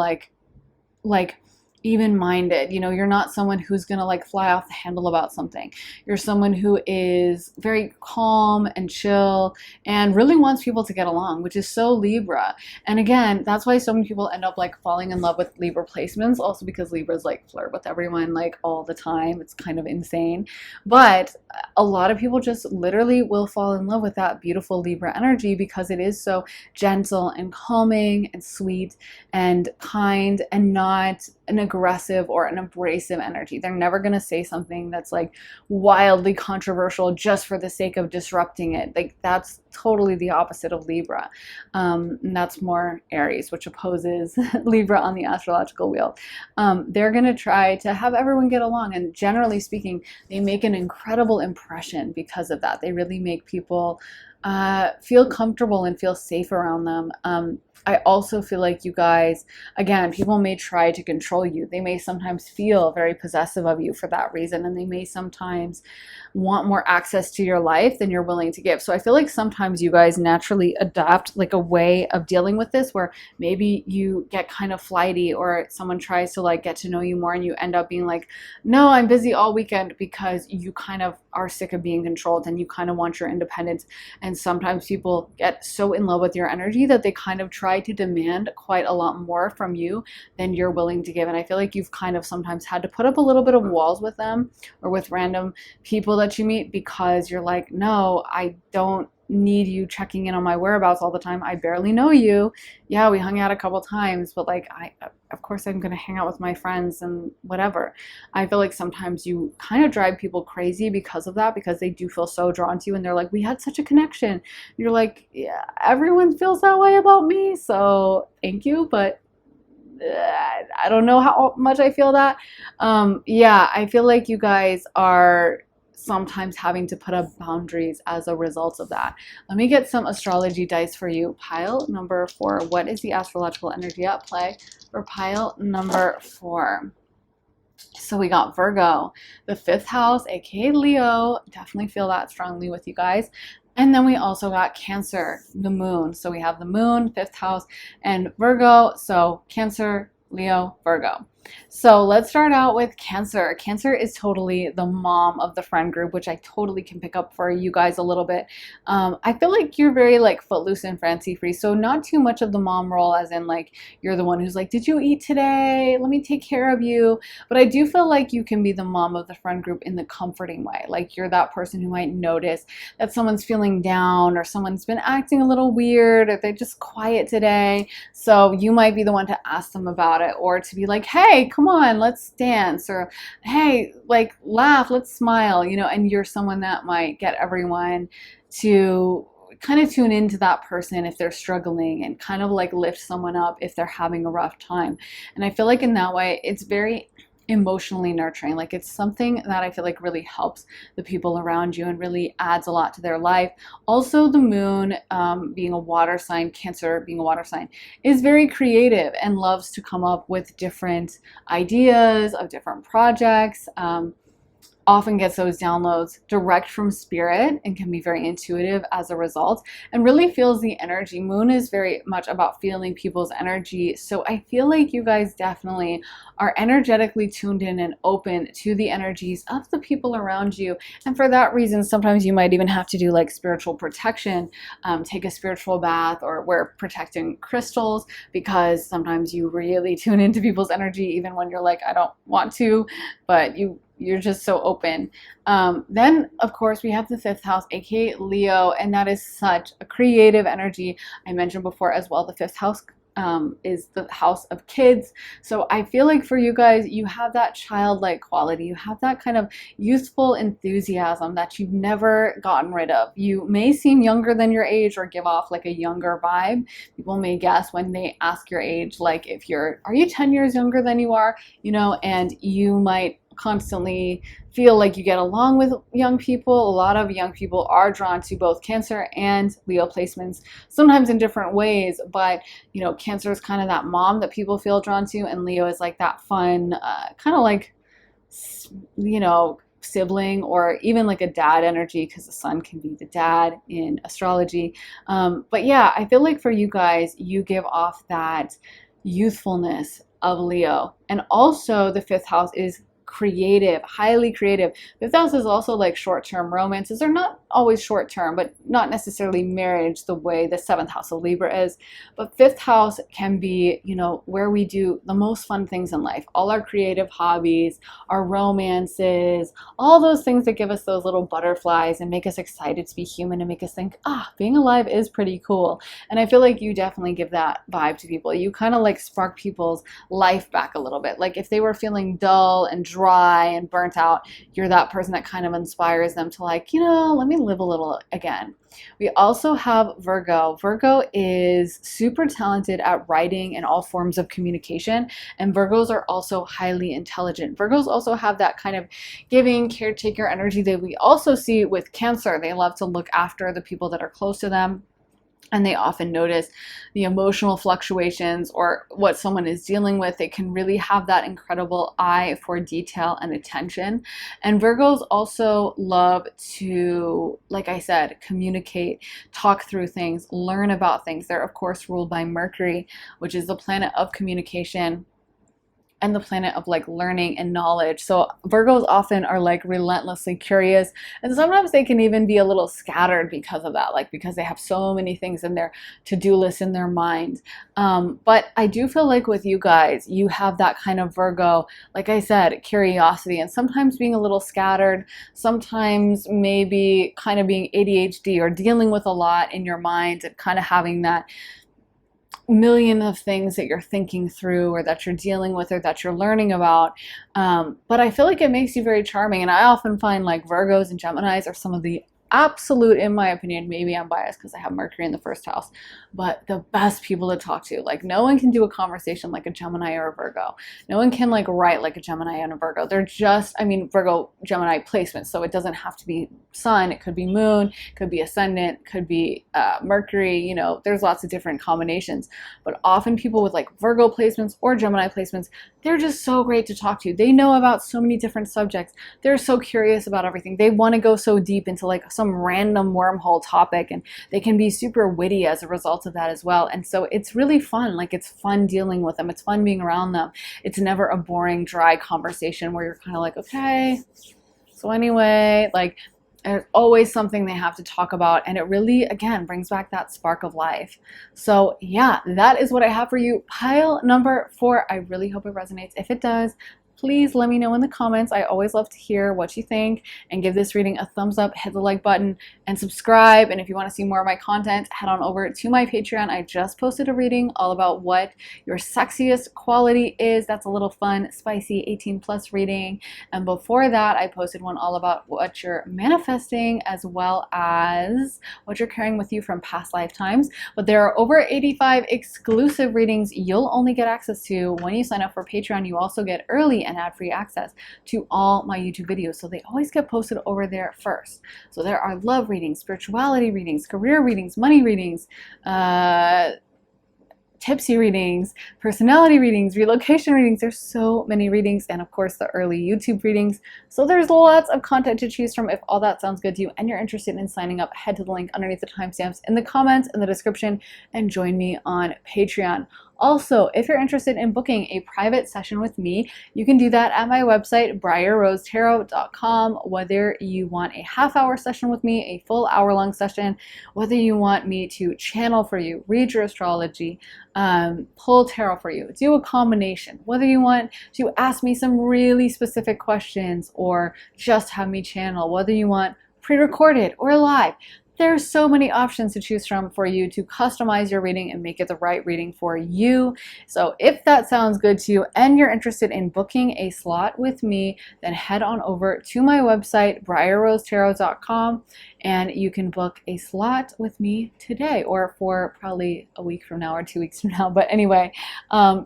like even-minded. You know, you're not someone who's gonna like fly off the handle about something. You're someone who is very calm and chill and really wants people to get along, which is so Libra. And again, that's why so many people end up like falling in love with Libra placements, also because Libras like flirt with everyone like all the time. It's kind of insane. But a lot of people just literally will fall in love with that beautiful Libra energy because it is so gentle and calming and sweet and kind, and not an aggressive or an abrasive energy. They're never going to say something that's like wildly controversial just for the sake of disrupting it. Like that's totally the opposite of Libra. And that's more Aries, which opposes Libra on the astrological wheel. They're going to try to have everyone get along, and generally speaking, they make an incredible impression because of that. They really make people feel comfortable and feel safe around them. I also feel like you guys, again, people may try to control you. They may sometimes feel very possessive of you for that reason, and they may sometimes want more access to your life than you're willing to give. So I feel like sometimes you guys naturally adopt like a way of dealing with this where maybe you get kind of flighty, or someone tries to like get to know you more and you end up being like, no, I'm busy all weekend, because you kind of are sick of being controlled and you kind of want your independence. And sometimes people get so in love with your energy that they kind of try to demand quite a lot more from you than you're willing to give. And I feel like you've kind of sometimes had to put up a little bit of walls with them or with random people that you meet, because you're like, no, I don't need you checking in on my whereabouts all the time. I barely know you. Yeah, we hung out a couple times, but like of course I'm going to hang out with my friends and whatever. I feel like sometimes you kind of drive people crazy because of that, because they do feel so drawn to you and they're like, we had such a connection. You're like, yeah, everyone feels that way about me, so thank you, but I don't know how much I feel that. Yeah, I feel like you guys are sometimes having to put up boundaries as a result of that. Let me get some astrology dice for you. Pile number 4. What is the astrological energy at play for pile number 4? So we got Virgo, the 5th house, aka Leo. Definitely feel that strongly with you guys. And then we also got Cancer, the moon. So we have the moon, 5th house, and Virgo. So Cancer, Leo, Virgo. So let's start out with Cancer. Cancer is totally the mom of the friend group, which I totally can pick up for you guys a little bit. I feel like you're very like footloose and fancy free. So not too much of the mom role, as in like you're the one who's like, did you eat today? Let me take care of you. But I do feel like you can be the mom of the friend group in the comforting way. Like you're that person who might notice that someone's feeling down or someone's been acting a little weird or they're just quiet today. So you might be the one to ask them about it, or to be like, hey, come on, let's dance, or hey, like laugh, let's smile, and you're someone that might get everyone to kind of tune into that person if they're struggling, and kind of like lift someone up if they're having a rough time. And I feel like in that way, it's very emotionally nurturing. Like it's something that I feel like really helps the people around you and really adds a lot to their life. Also, the moon being a water sign, Cancer being a water sign, is very creative and loves to come up with different ideas of different projects. Often gets those downloads direct from spirit and can be very intuitive as a result, and really feels the energy. Moon is very much about feeling people's energy. So I feel like you guys definitely are energetically tuned in and open to the energies of the people around you. And for that reason, sometimes you might even have to do like spiritual protection, take a spiritual bath, or wear protecting crystals, because sometimes you really tune into people's energy even when you're like, I don't want to, but you're just so open. Then, of course, we have the 5th house, aka Leo, and that is such a creative energy. I mentioned before as well, the 5th house is the house of kids. So I feel like for you guys, you have that childlike quality. You have that kind of youthful enthusiasm that you've never gotten rid of. You may seem younger than your age or give off like a younger vibe. People may guess when they ask your age, like are you 10 years younger than you are? And you might constantly feel like you get along with young people. A lot of young people are drawn to both Cancer and Leo placements, sometimes in different ways, but Cancer is kind of that mom that people feel drawn to, and Leo is like that fun, kind of like, sibling, or even like a dad energy, because the sun can be the dad in astrology. But yeah, I feel like for you guys, you give off that youthfulness of Leo. And also the 5th house is creative, highly creative. Fifth house is also like short-term romances. They're not always short-term, but not necessarily marriage the way the 7th house of Libra is. But 5th house can be, where we do the most fun things in life. All our creative hobbies, our romances, all those things that give us those little butterflies and make us excited to be human and make us think, being alive is pretty cool. And I feel like you definitely give that vibe to people. You kind of like spark people's life back a little bit. Like if they were feeling dull and dry and burnt out, you're that person that kind of inspires them to like, let me live a little again. We also have Virgo. Virgo is super talented at writing and all forms of communication, and Virgos are also highly intelligent. Virgos also have that kind of giving, caretaker energy that we also see with Cancer. They love to look after the people that are close to them, and they often notice the emotional fluctuations or what someone is dealing with. They can really have that incredible eye for detail and attention. And Virgos also love to, like I said, communicate, talk through things, learn about things. They're, of course, ruled by Mercury, which is the planet of communication, and the planet of like learning and knowledge. So Virgos often are like relentlessly curious, and sometimes they can even be a little scattered because of that, like because they have so many things in their to-do list in their mind. But I do feel like with you guys, you have that kind of Virgo, like I said, curiosity, and sometimes being a little scattered, sometimes maybe kind of being ADHD or dealing with a lot in your mind and kind of having that million of things that you're thinking through or that you're dealing with or that you're learning about. But I feel like it makes you very charming. And I often find like Virgos and Geminis are some of the absolute, in my opinion, maybe I'm biased because I have Mercury in the first house, but the best people to talk to. Like no one can do a conversation like a Gemini or a Virgo. No one can like write like a Gemini and a Virgo. They're just, I mean, Virgo, Gemini placement. So it doesn't have to be sun. It could be moon, could be ascendant, could be Mercury, you know, there's lots of different combinations. But often people with like Virgo placements or Gemini placements, they're just so great to talk to. They know about so many different subjects. They're so curious about everything. They want to go so deep into like some random wormhole topic, and they can be super witty as a result of that as well. And so it's really fun. Like it's fun dealing with them. It's fun being around them. It's never a boring, dry conversation where you're kind of like, okay, so anyway, like there's always something they have to talk about, and it really, again, brings back that spark of life. So yeah, that is what I have for you. Pile number 4. I really hope it resonates. If it does, please let me know in the comments. I always love to hear what you think, and give this reading a thumbs up, hit the like button, and subscribe. And if you want to see more of my content, head on over to my Patreon. I just posted a reading all about what your sexiest quality is. That's a little fun, spicy 18+ reading. And before that, I posted one all about what you're manifesting as well as what you're carrying with you from past lifetimes. But there are over 85 exclusive readings you'll only get access to when you sign up for Patreon. You also get early and ad-free access to all my YouTube videos. So they always get posted over there first. So there are love readings, spirituality readings, career readings, money readings, tipsy readings, personality readings, relocation readings. There's so many readings, and of course the early YouTube readings. So there's lots of content to choose from. If all that sounds good to you and you're interested in signing up, head to the link underneath the timestamps in the comments in the description and join me on Patreon. Also, if you're interested in booking a private session with me, you can do that at my website, briarrosetarot.com. Whether you want a half-hour session with me, a full hour-long session, whether you want me to channel for you, read your astrology, pull tarot for you, do a combination, whether you want to ask me some really specific questions or just have me channel, whether you want pre-recorded or live. There's so many options to choose from for you to customize your reading and make it the right reading for you. So if that sounds good to you and you're interested in booking a slot with me, then head on over to my website, briarrosetarot.com, and you can book a slot with me today, or for probably a week from now or 2 weeks from now. But anyway,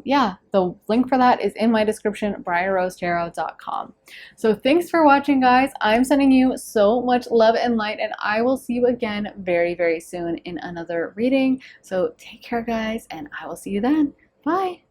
yeah, the link for that is in my description, briarrosetarot.com. So thanks for watching, guys. I'm sending you so much love and light, and I will see you again very, very soon in another reading. So take care, guys, and I will see you then. Bye.